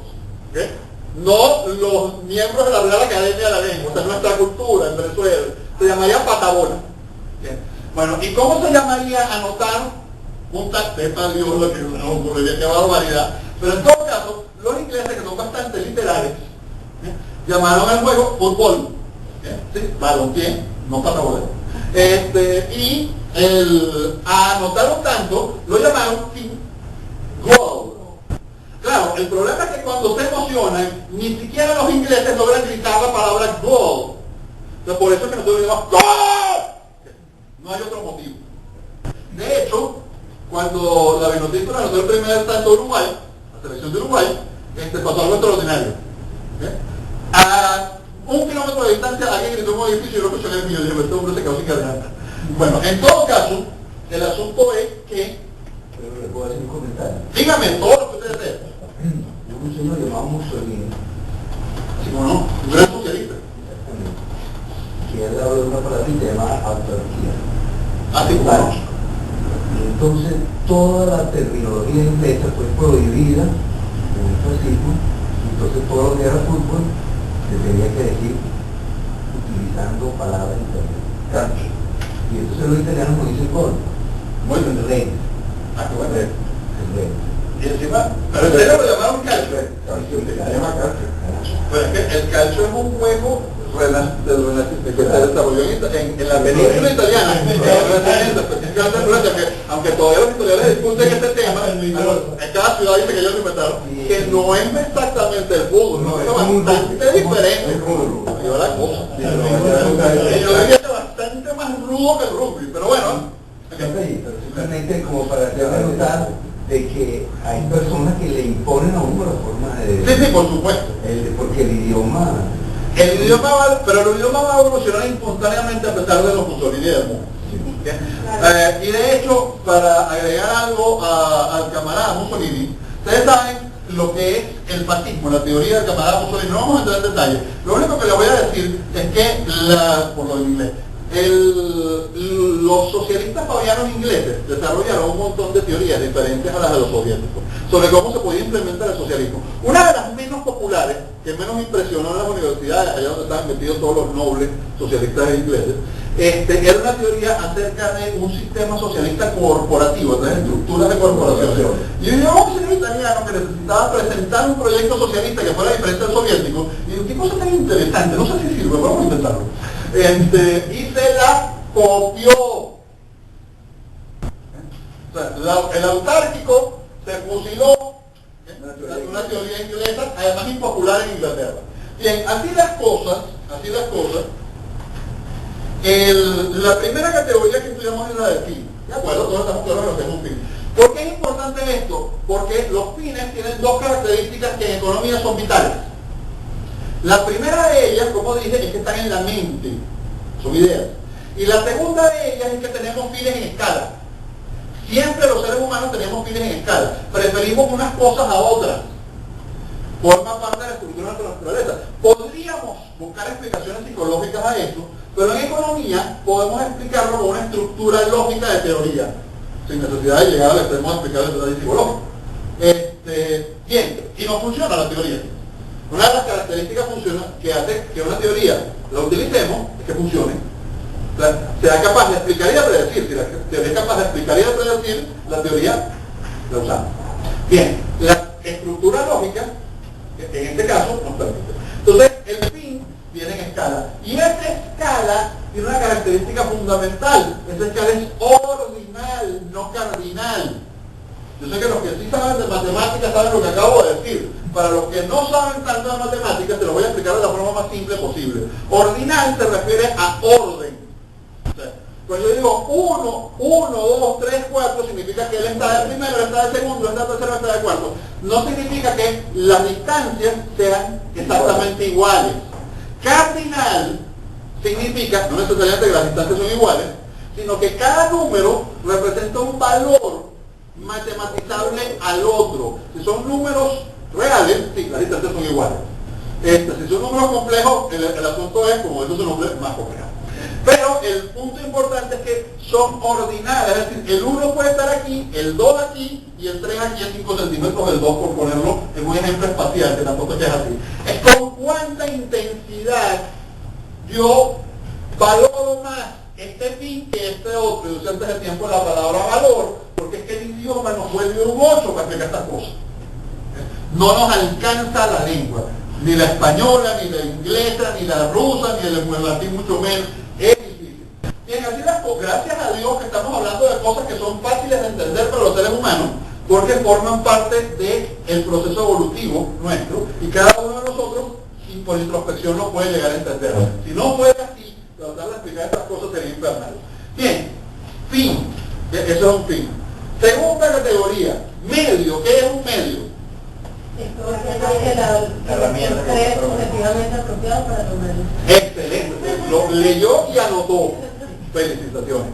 ¿Okay? No los miembros de la Real Academia de la Lengua, o sea, nuestra cultura en Venezuela. Se llamaría patabola. ¿Okay? Bueno, ¿y cómo se llamaría anotar un sepa Dios lo que nos ocurriría? Qué barbaridad. Pero en todo caso, los ingleses, que son bastante literales, llamaron al juego fútbol, ¿sí? Balompié, no patabola. Y a anotar un tanto lo llamaron goal. Claro, el problema es que cuando se emocionan, ni siquiera los ingleses logran gritar la palabra goal. Entonces, por eso es que nosotros decimos ¡gol! No hay otro motivo. De hecho, cuando la Vinotinto anotó el primer tanto de Uruguay, la selección de Uruguay, pasó algo extraordinario. A 1 kilómetro de distancia alguien gritó un edificio y yo lo escuché en el mío y dije, este hombre se quedó sin garganta. Bueno, en todo caso, el asunto es que... Pero le puedo hacer un comentario. Dígame todo lo que usted desee. Un señor llamado Mussolini, Así como no, un gran socialista. que él habló de una palabrita llamada autarquía. Así como no. Y entonces toda la terminología inglesa fue prohibida en el fascismo, entonces todos los días de fútbol se tenía que decir utilizando palabras italianas. Calcio. Y entonces los italianos no dicen gol, Muy bien. rey. Ah, qué bueno. El rey. Y encima, pero en serio lo llamaron calcio. Se llama calcio. Pero es que el calcio es un juego que se desarrolló en la península italiana, específicamente en Florencia, que aunque todavía los historiadores discuten este tema, en cada ciudad dice que ellos lo inventaron, que no es exactamente el fútbol, no, es bastante diferente. Yo la cosa. Yo diría que bastante más rudo que el rugby, pero bueno. Pero simplemente como para hacer notar de que hay personas que le imponen a uno la forma de... Sí, por supuesto. Porque el idioma pero el idioma va a evolucionar espontáneamente a pesar de los Mussolini del mundo. Y de hecho, para agregar algo al camarada Mussolini, ustedes saben lo que es el fascismo, la teoría del camarada Mussolini. No vamos a entrar en detalle. Lo único que le voy a decir es que, por lo inglés, los socialistas fabianos ingleses desarrollaron un montón de teorías diferentes a las de los soviéticos sobre cómo se podía implementar el socialismo. Una de las menos populares, que menos impresionó en las universidades, allá donde estaban metidos todos los nobles socialistas ingleses, era una teoría acerca de un sistema socialista corporativo, de estructuras de corporaciones. Y yo un señor italiano que necesitaba presentar un proyecto socialista que fuera diferente al soviético, y digo, qué cosa tan interesante, no sé si sirve, vamos a intentarlo. Y se la copió. O sea, El autárquico se fusiló, una teoría inglesa, además impopular en Inglaterra. Bien, así las cosas, la primera categoría que estudiamos es la del fin. ¿De acuerdo? Todos estamos claros de lo que es un fin. ¿Por qué es importante esto? Porque los fines tienen dos características que en economía son vitales. La primera de ellas, como dije, es que están en la mente, son ideas. Y la segunda de ellas es que tenemos fines en escala. Siempre los seres humanos tenemos fines en escala. Preferimos unas cosas a otras. Forma parte de la estructura de nuestra naturaleza. Podríamos buscar explicaciones psicológicas a eso, pero en economía podemos explicarlo con una estructura lógica de teoría, sin necesidad de llegar al extremo de explicar el detalle psicológico. Bien, y no funciona la teoría. Una de las características que hace que una teoría la utilicemos es que funcione. O sea, sea capaz de explicar y de predecir. Si la teoría es capaz de explicar y de predecir, la teoría la usamos. Bien, la estructura lógica, en este caso, nos permite. Entonces, el fin viene en escala. Y esa escala tiene una característica fundamental. Esa escala es ordinal, no cardinal. Yo sé que los que sí saben de matemáticas saben lo que acabo de decir. Para los que no saben tanto de matemáticas, te lo voy a explicar de la forma más simple posible. Ordinal se refiere a orden. O sea, cuando yo digo 1, 2, 3, 4, significa que él está de primero, él está de segundo, él está de tercero, él está de cuarto. No significa que las distancias sean exactamente iguales. Cardinal significa, no necesariamente que las distancias son iguales, sino que cada número representa un valor matematizable al otro. Si son números reales, sí, las distancias son iguales. Si son números complejos, el asunto es, como eso se nombra, más complejo. Pero el punto importante es que son ordinales, es decir, el 1 puede estar aquí, el 2 aquí y el 3 aquí a 5 centímetros del 2, por ponerlo en un ejemplo espacial, que tampoco es así. Es con cuánta intensidad yo valoro más este fin que este otro. Yo usé antes del tiempo la palabra valor, porque es que el idioma nos vuelve un 8 para explicar estas cosas. No nos alcanza la lengua, ni la española, ni la inglesa, ni la rusa, ni el latín mucho menos. Es difícil. Bien, así las cosas, gracias a Dios que estamos hablando de cosas que son fáciles de entender para los seres humanos, porque forman parte del proceso evolutivo nuestro, y cada uno de nosotros, sin por introspección, no puede llegar a entender. Si no fuera así, tratar de explicar estas cosas sería infernal. Bien, fin. Eso es un fin. Segunda categoría, medio. ¿Qué es un medio? La herramienta objetivamente apropiada para lograrlo. Excelente, lo leyó y anotó. Felicitaciones.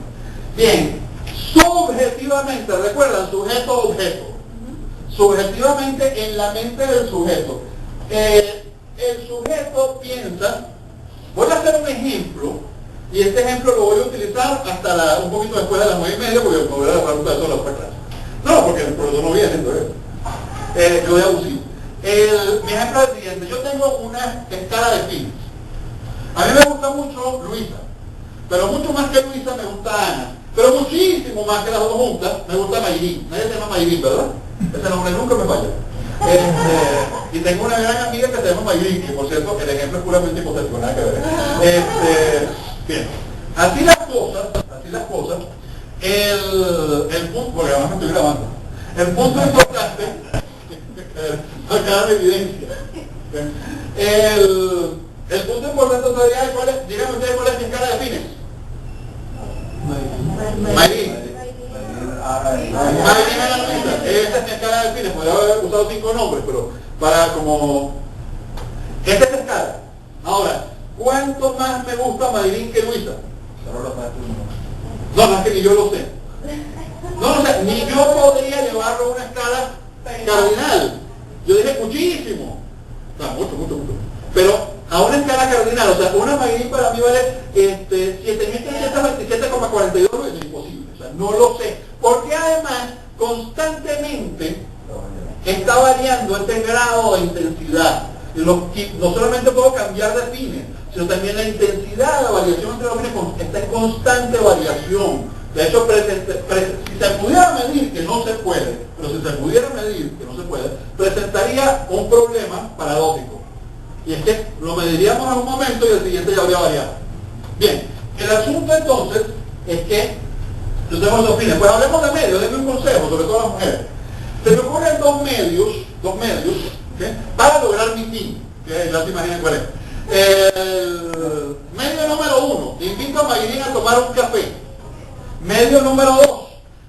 Bien, subjetivamente, recuerdan, sujeto-objeto. Subjetivamente en la mente del sujeto. El sujeto piensa, voy a hacer un ejemplo, y este ejemplo lo voy a utilizar hasta un poquito después de las 9:30, porque me voy a dejar de eso la otra clase. No, porque el profesor no viene haciendo eso. Yo voy a abusir. Mi ejemplo es el siguiente. Yo tengo una escala de fines. A mí me gusta mucho Luisa, pero mucho más que Luisa me gusta Ana, pero muchísimo más que las dos juntas me gusta Mayrín. Nadie se llama Mayrín, ¿verdad? Ese nombre nunca me falla. Y tengo una gran amiga que se llama Mayrín, que por cierto el ejemplo es puramente hipotético, nada que ver. Bien, así las cosas, el punto, porque además me estoy grabando, el punto importante, acá de evidencia, el punto importante sería, díganme ustedes cuál es mi escala de fines. Mayrín. Esta es mi escala de fines, podría haber usado 5 nombres, pero para como... Esta es la escala. Ahora, ¿cuánto más me gusta Mayrín que Luisa? No, es que ni yo lo sé. No lo sé, ni yo podría llevarlo a una escala cardinal. Yo dije muchísimo. O sea, mucho. Pero a una escala cardinal, o sea, una Mayrín para mí vale 7.327,42, es imposible. O sea, no lo sé. Porque además, constantemente está variando este grado de intensidad. No solamente puedo cambiar de fines, sino también la intensidad de la variación entre los fines está en constante variación. De hecho, si se pudiera medir, que no se puede, pero si se pudiera medir, que no se puede, presentaría un problema paradójico. Y es que lo mediríamos en un momento y el siguiente ya habría variado. Bien, el asunto entonces es que Yo tengo esos fines. Pues hablemos de medios, denme un consejo, sobre todo a las mujeres. Se me ocurren dos medios, ¿okay?, para lograr mi fin, que ya se imaginan cuál es. El medio número 1, invito a Mayrin a tomar un café. Medio número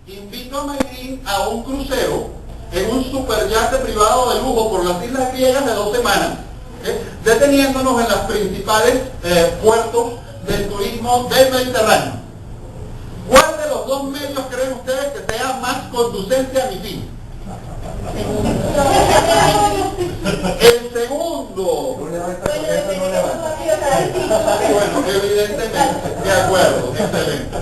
2, invito a Mayrin a un crucero en un superyate privado de lujo por las islas griegas de 2 semanas, ¿okay?, deteniéndonos en los principales puertos del turismo del Mediterráneo. ¿Cuál de los dos medios creen ustedes que sea más conducente a mi fin? El segundo. Bueno, evidentemente, de acuerdo, excelente.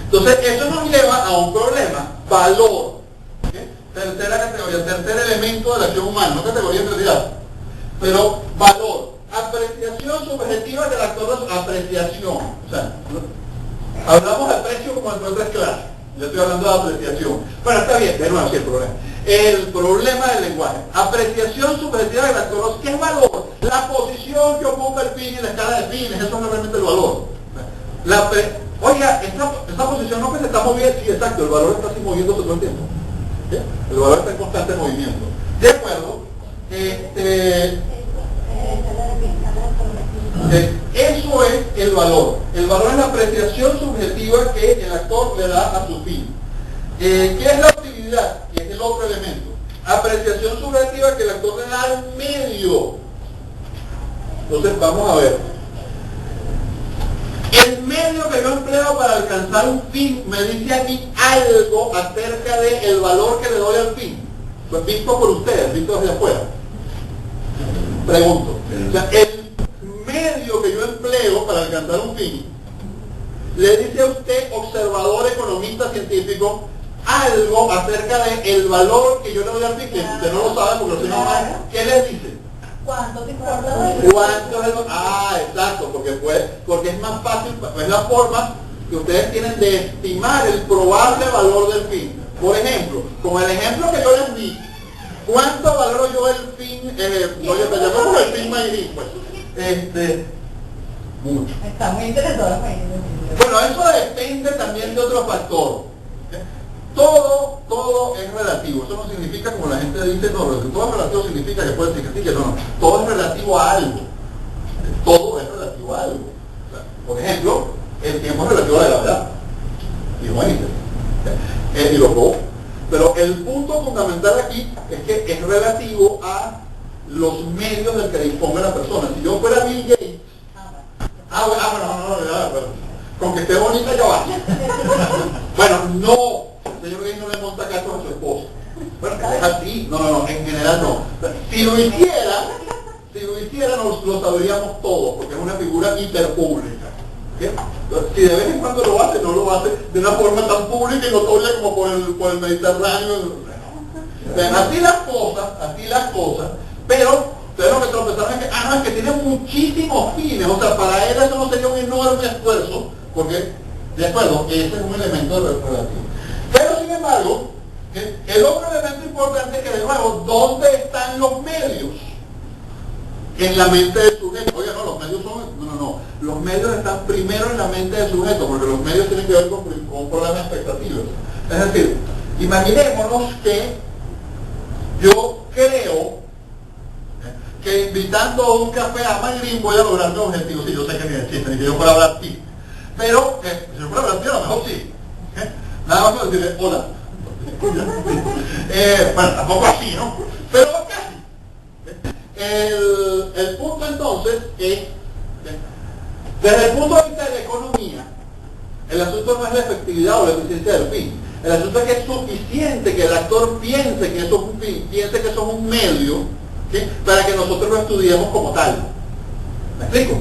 Entonces, eso nos lleva a un problema, valor. ¿Okay? Tercera categoría, tercer elemento de la acción humana, no categoría en realidad, pero valor, apreciación subjetiva del actor, apreciación. O sea, hablamos de precio como entre otras clases. Yo estoy hablando de apreciación. Bueno, está bien, de nuevo, sí, el problema. El problema del lenguaje. Apreciación subjetiva del actor. ¿Qué es valor? La posición que ocupa el fin en la escala de fines. Eso es realmente el valor. Oiga, esta posición no que se está moviendo. Sí, exacto, el valor está así moviéndose todo el tiempo. ¿Sí? El valor está en constante movimiento. ¿De acuerdo? Eso es el valor. El valor es la apreciación subjetiva que el actor le da a su fin. ¿Qué es la utilidad? Que es el otro elemento. Apreciación subjetiva que el actor le da al medio. Entonces vamos a ver. El medio que yo empleo para alcanzar un fin me dice a mí algo acerca del valor que le doy al fin. Pues visto por ustedes, visto desde afuera. Pregunto. O sea, el medio que yo empleo para alcanzar un fin le dice a usted, observador, economista, científico, algo acerca del valor que yo le doy al fin, que usted no lo sabe porque usted no sabe. ¿Qué le dice? ¿Cuánto te importa? ¿Cuánto es el... Ah, exacto, porque es más fácil, es la forma que ustedes tienen de estimar el probable valor del fin. Por ejemplo, con el ejemplo que yo les di, ¿cuánto valoro yo el fin? Oye, te llamo como el fin Mayrin, pues. Mucho. Está muy interesado. Bueno, eso depende también de otro factor. Todo es relativo. Eso no significa, como la gente dice, no, todo es relativo significa que puede decir que sí, que no. Todo es relativo a algo. Todo es relativo a algo. O sea, por ejemplo, el tiempo es relativo a la gravedad. Y lo y los dos. Pero el punto fundamental aquí es que es relativo a los medios del que disponga la persona. Si yo fuera Bill Gates, con que esté bonita ya va. Bueno, no. El señor Gates no le monta cachos a su esposa. Bueno, que es así. No, en general no. Si lo hiciera, lo sabríamos todos, porque es una figura hiperpública. Si de vez en cuando lo hace, no lo hace de una forma tan pública y notoria como por el Mediterráneo. Así las cosas, pero ustedes lo que tropezaron es que, es que tiene muchísimos fines, o sea, para él eso no sería un enorme esfuerzo, porque, de acuerdo, ese es un elemento relativo. Pero sin embargo, el otro elemento importante es que, de nuevo, ¿dónde están los medios? En la mente del sujeto. Oye, no, los medios son... No. Los medios están primero en la mente del sujeto, porque los medios tienen que ver con un problema de expectativas. Es decir, imaginémonos que yo creo que invitando a un café a Mayrin voy a lograr mi objetivo. Sí, yo sé que ni existe, ni que yo fuera Brad Pitt. Pero, si yo fuera Brad Pitt, a lo mejor sí. Nada más que decirle, hola. Bueno, tampoco así, ¿no? Pero casi. El punto entonces es, desde el punto de vista de la economía, el asunto no es la efectividad o la eficiencia del fin. El asunto es que es suficiente que el actor piense que eso es un fin, piense que eso es un medio, ¿sí?, para que nosotros lo estudiemos como tal. ¿Me explico?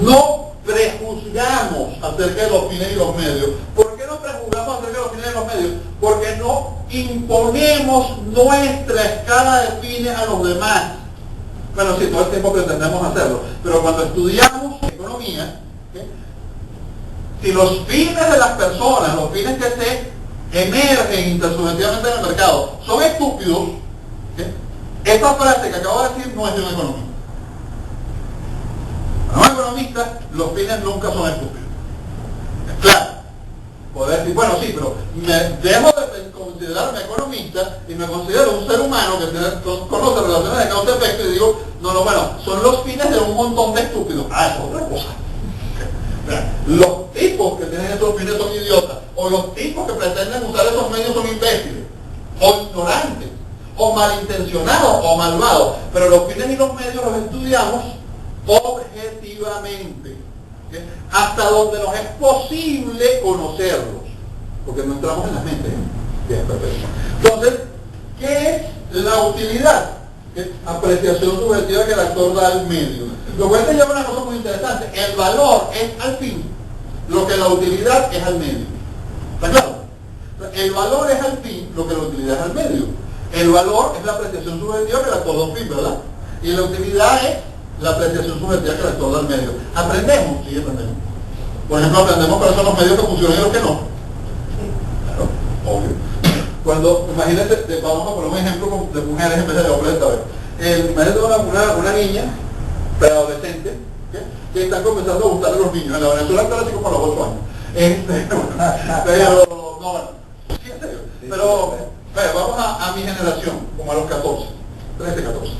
No prejuzgamos acerca de los fines y los medios. ¿Por qué no prejuzgamos acerca de los fines y los medios? Porque no imponemos nuestra escala de fines a los demás. Bueno, sí, todo el tiempo pretendemos hacerlo, pero cuando estudiamos economía, ¿sí?, si los fines de las personas, los fines que se emergen intersubjetivamente en el mercado, son estúpidos, ¿sí?, esta frase que acabo de decir no es de un economista. Para un economista, los fines nunca son estúpidos. Es claro. Poder decir, bueno, sí, pero dejo de considerarme economista y me considero un ser humano que conoce relaciones de causa y efecto y digo, no, bueno, son los fines de un montón de estúpidos. Es otra cosa. Los tipos que tienen esos fines son idiotas, o los tipos que pretenden usar esos medios son imbéciles, o ignorantes, o malintencionados, o malvados, pero los fines y los medios los estudiamos objetivamente, ¿okay? Hasta donde nos es posible conocerlos, porque no entramos en la mente. Bien, perfecto. Entonces, ¿qué es la utilidad? ¿Qué? Apreciación subjetiva que el actor da al medio. Lo cual te lleva a una cosa muy interesante. El valor es al fin lo que la utilidad es al medio. ¿Está claro? El valor es al fin lo que la utilidad es al medio. El valor es la apreciación subjetiva que el actor da al fin, ¿verdad? Y la utilidad es la apreciación subjetiva que el actor da al medio. ¿Aprendemos? Sí, aprendemos. Por ejemplo, aprendemos cuáles son los medios que funcionan y los que no. Claro, obvio. Cuando, imagínate, vamos a poner un ejemplo de mujeres en vez de hombres esta vez. Imagínate una niña preadolescente, ¿okay? Que están comenzando a gustarle a los niños. En la Venezuela está así como a los 8 años. Pero, no, bueno, sí, en serio. Pero, vamos a mi generación, como a los 14, 13, 14.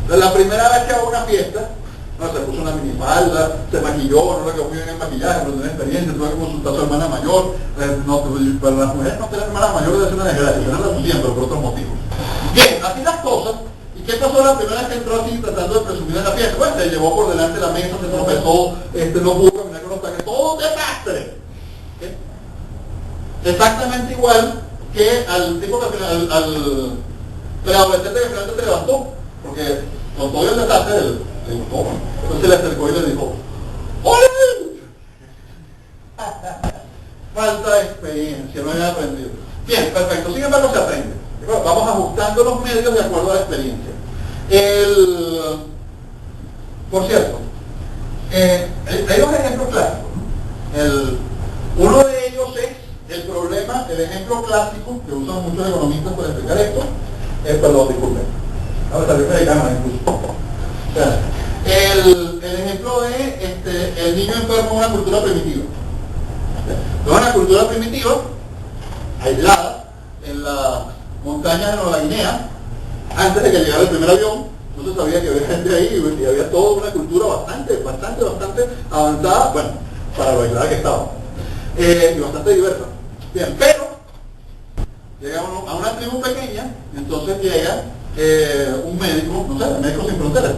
La primera vez que hago una fiesta, no, se puso una minifalda, se maquilló, no le quedó muy bien el maquillaje, pero tenía experiencia, tuve que consultar a su hermana mayor. Para las mujeres no tener hermana mayor debe ser una desgracia, yo no la pusieron, pero por otros motivos. Bien, así las cosas. ¿Qué pasó la primera vez que entró así tratando de presumir en la fiesta? Bueno, se llevó por delante la mesa, se tropezó, no pudo caminar con los taques, todo un desastre. ¿Okay? Exactamente igual que al tipo que al preadolescente que finalmente se levantó, porque con todo el desastre le gustó. Entonces se le acercó y le dijo, ¡Ole! Falta experiencia, no había aprendido. Bien, perfecto, sin embargo se aprende. Vamos ajustando los medios de acuerdo a la experiencia. Por cierto, hay dos ejemplos clásicos. Uno de ellos es el problema, el ejemplo clásico que usan muchos economistas para explicar esto. Perdón, disculpen. Ahora salir de cámara incluso. El ejemplo de el niño enfermo en una cultura primitiva. Es una cultura primitiva, aislada, en las montañas de Nueva Guinea. Antes de que llegara el primer avión, no se sabía que había gente ahí y había toda una cultura bastante avanzada, bueno, para lo aislada que estaba, y bastante diversa. Bien, pero llega a una tribu pequeña, y entonces llega un médico, no sé, Médicos Sin Fronteras,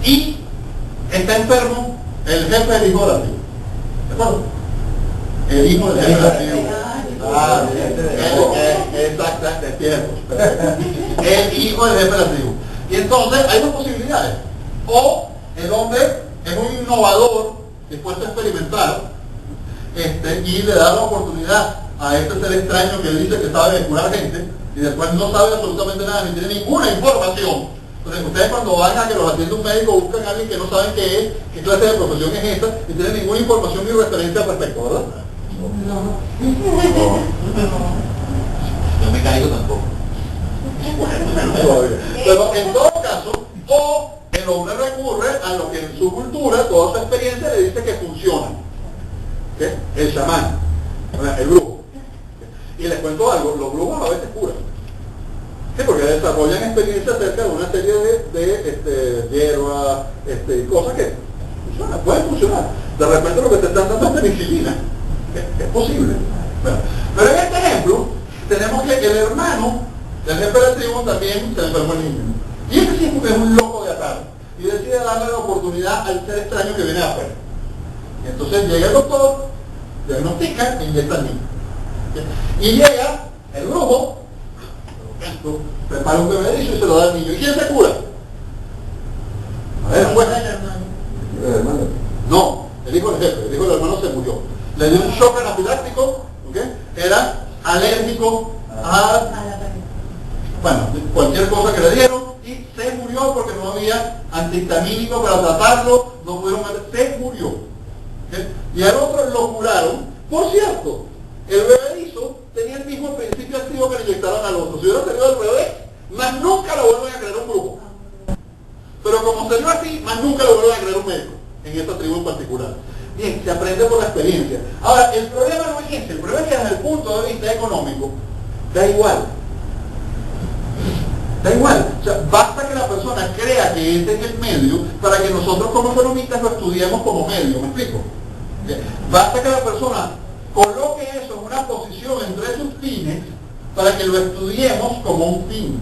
y está enfermo el jefe del hijo de la tribu, ¿de acuerdo? El hijo del jefe de la tribu. Exactamente, despierto. El hijo del jefe de la tribu. Y entonces hay dos posibilidades. O el hombre es un innovador, dispuesto a experimentar, y le da la oportunidad a este ser extraño que él dice que sabe curar gente, y después no sabe absolutamente nada, ni tiene ninguna información. Entonces ustedes cuando van a que los atiende un médico, buscan a alguien que no saben qué es, qué clase de profesión es esta, y tienen ninguna información ni referencia al respecto, ¿verdad? Yo me caigo tampoco. Pero en todo caso, o el hombre recurre a lo que en su cultura, toda su experiencia le dice que funciona. ¿Qué? El chamán, el brujo. Y les cuento algo, los brujos a veces curan. Sí, porque desarrollan experiencias acerca de una serie de hierbas, cosas que funcionan, pueden funcionar. De repente lo que te están dando es penicilina. Es posible. Bueno, pero en este ejemplo tenemos que el hermano del jefe de la tribu también se enfermó el niño. Y este sí es un loco de atar y decide darle la oportunidad al ser extraño que viene de afuera. Entonces llega el doctor, diagnostica e inyecta al niño. Y llega el brujo, prepara un bebedizo y se lo da al niño. ¿Y quién se cura? A ver, pues. No, el hijo del jefe, el hijo del hermano se murió. Le dio un shock anafiláctico, ¿okay? Era alérgico a bueno, cualquier cosa que le dieron y se murió porque no había antihistamínico para tratarlo, no pudieron matar, se murió. ¿Okay? Y al otro lo curaron. Por cierto, el bebedizo tenía el mismo principio activo que le inyectaron al otro. Si hubiera salido del bebé, más nunca lo vuelven a creer un brujo. Pero como salió así, más nunca lo vuelven a creer un médico, en esta tribu en particular. Bien, se aprende por la experiencia. Ahora, el problema no es ese, el problema es que desde el punto de vista económico, da igual. Da igual. O sea, basta que la persona crea que ese es el medio para que nosotros como economistas lo estudiemos como medio, ¿me explico? Basta que la persona coloque eso en una posición entre sus fines para que lo estudiemos como un fin.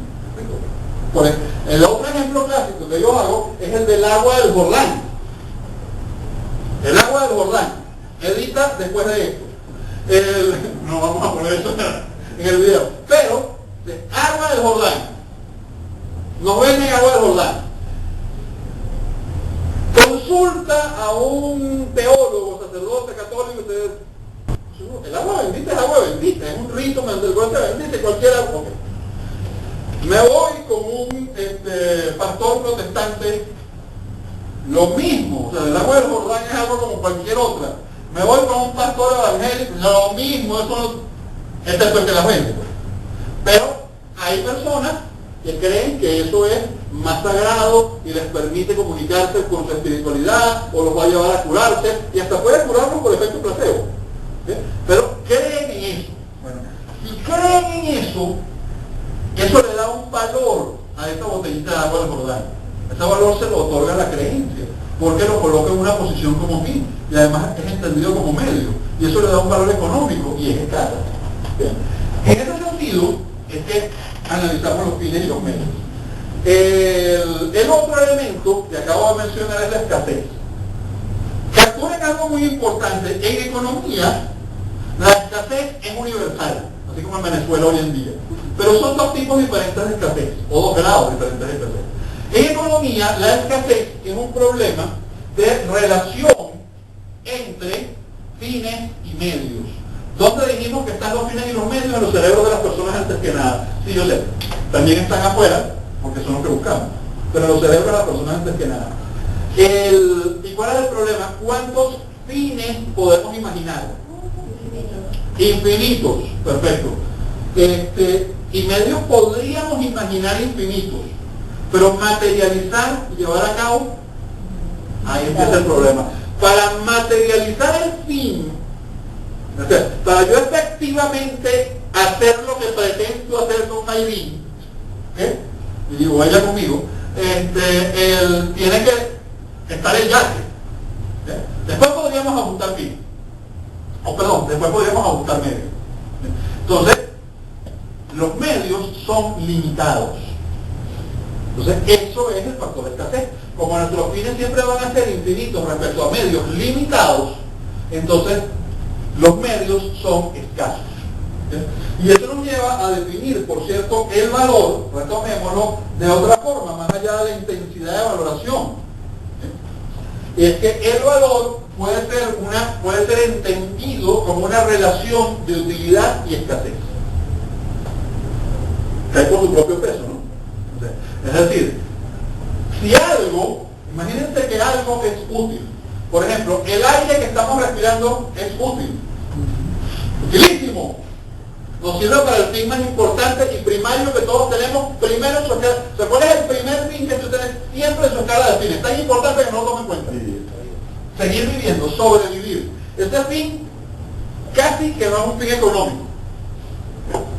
El otro ejemplo clásico que yo hago es el del agua del Jordán. El agua del Jordán. Edita después de esto. No vamos a poner eso en el video. Pero, agua del Jordán. Nos venden agua del Jordán. Consulta a un teólogo, sacerdote católico, el agua bendita es agua bendita, es un rito mediante el cual se bendice cualquier agua. Okay. Me voy con un pastor protestante, lo mismo, o sea, el agua del Jordán es agua como cualquier otra. Me voy con un pastor evangélico, lo mismo, eso no, excepto el que la vende. Pero hay personas que creen que eso es más sagrado y les permite comunicarse con su espiritualidad o los va a llevar a curarse y hasta puede curarlos por efecto placebo. ¿Sí? Pero creen en eso. Bueno, si creen en eso le da un valor a esta botellita de agua del Jordán. Ese valor se lo otorga la creencia, porque lo coloca en una posición como fin y además es entendido como medio y eso le da un valor económico y es escasa. En ese sentido es que analizamos los fines y los medios. El otro elemento que acabo de mencionar es la escasez. Capturen algo muy importante. En economía, la escasez es universal, así como en Venezuela hoy en día. Pero son dos tipos diferentes de escasez, o dos grados diferentes de escasez. En economía, la escasez es un problema de relación entre fines y medios. ¿Dónde dijimos que están los fines y los medios? En los cerebros de las personas antes que nada. Sí, yo sé. También están afuera, porque son los que buscamos. Pero en los cerebros de las personas antes que nada. ¿Y cuál es el problema? ¿Cuántos fines podemos imaginar? Infinitos. Perfecto. Y medios podríamos imaginar infinitos. Pero materializar y llevar a cabo, ahí empieza el problema. Para materializar el fin, o sea, para yo efectivamente hacer lo que pretendo hacer con Mayrín, ¿eh? Y digo, vaya conmigo, tiene que estar el yate. ¿Eh? Después podríamos ajustar fin. Después podríamos ajustar medios. Entonces, los medios son limitados. Entonces, eso es el factor de escasez. Como nuestros fines siempre van a ser infinitos respecto a medios limitados, entonces los medios son escasos. ¿Sí? Y eso nos lleva a definir, por cierto, el valor, retomémoslo de otra forma, más allá de la intensidad de valoración. ¿Sí? Y es que el valor puede ser entendido como una relación de utilidad y escasez. Cae por su propio peso, ¿no? Es decir, si algo, imagínense que algo es útil. Por ejemplo, el aire que estamos respirando es útil. Utilísimo. Nos sirve para el fin más importante y primario que todos tenemos primero en su escala. ¿Cuál es el primer fin que tú tienes siempre en su escala de fines? Es tan importante que no lo tomen en cuenta. Seguir viviendo, sobrevivir. Este fin casi que no es un fin económico.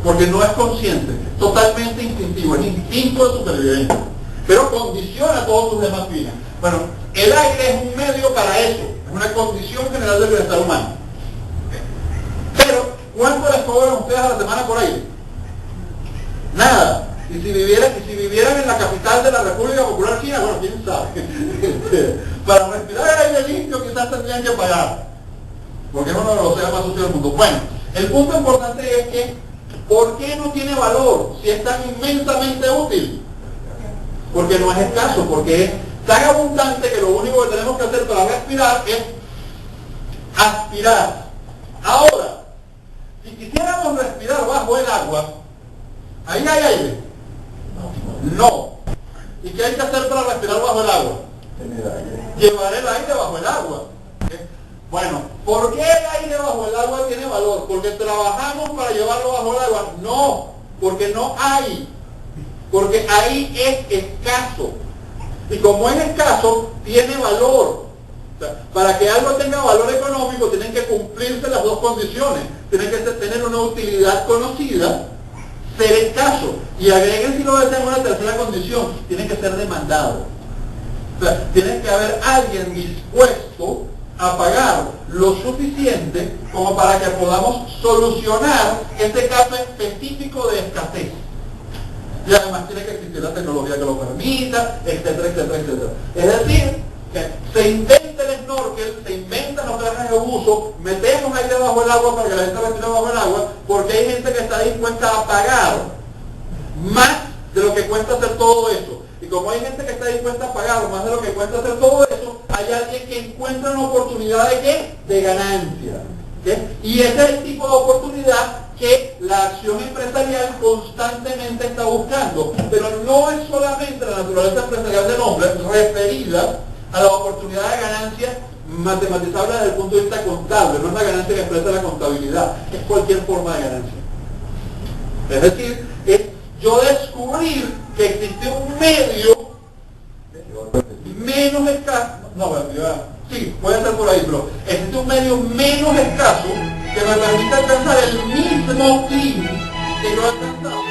Porque no es consciente, totalmente instintivo, es instinto de supervivencia, pero condiciona todos sus demás fines. Bueno, el aire es un medio para eso, es una condición general del bienestar humano. Pero, ¿cuánto les cobran ustedes a la semana por aire? Nada. Y si vivieran en la capital de la República Popular China, bueno, quién sabe. Para respirar el aire limpio quizás tendrían que pagar, porque es uno de los océanos más sucios del mundo. Bueno, el punto importante es que ¿por qué no tiene valor si es tan inmensamente útil? Porque no es escaso, porque es tan abundante que lo único que tenemos que hacer para respirar es aspirar. Ahora, si quisiéramos respirar bajo el agua, ¿ahí hay aire? No. ¿Y qué hay que hacer para respirar bajo el agua? Llevar el aire bajo el agua. Bueno, ¿por qué el aire bajo el agua tiene valor? ¿Porque trabajamos para llevarlo bajo el agua? No, porque no hay. Porque ahí es escaso. Y como es escaso, tiene valor. O sea, para que algo tenga valor económico tienen que cumplirse las dos condiciones. Tienen que tener una utilidad conocida, ser escaso. Y agreguen, si lo desean, una tercera condición: tiene que ser demandado. O sea, tiene que haber alguien dispuesto a pagar lo suficiente como para que podamos solucionar este caso específico de escasez. Y además tiene que existir la tecnología que lo permita, etcétera, etcétera, etcétera. Es decir, que se inventa el snorkel, se inventan los trajes de buzo, metemos ahí debajo del agua para que la gente respire bajo el agua, porque hay gente que está dispuesta a pagar más de lo que cuesta hacer todo eso. Y como hay gente que está dispuesta a pagar más de lo que cuesta hacer todo eso, hay alguien que encuentra una oportunidad de ¿qué? De ganancia. ¿Qué? Y ese es el tipo de oportunidad que la acción empresarial constantemente está buscando. Pero no es solamente la naturaleza empresarial del hombre referida a la oportunidad de ganancia matematizable desde el punto de vista contable. No es la ganancia que expresa la contabilidad, es cualquier forma de ganancia. Es decir, es yo descubrir que existe un medio menos escaso, sí, puede ser por ahí, pero existe un medio menos escaso que me permite alcanzar el mismo fin que yo he alcanzado.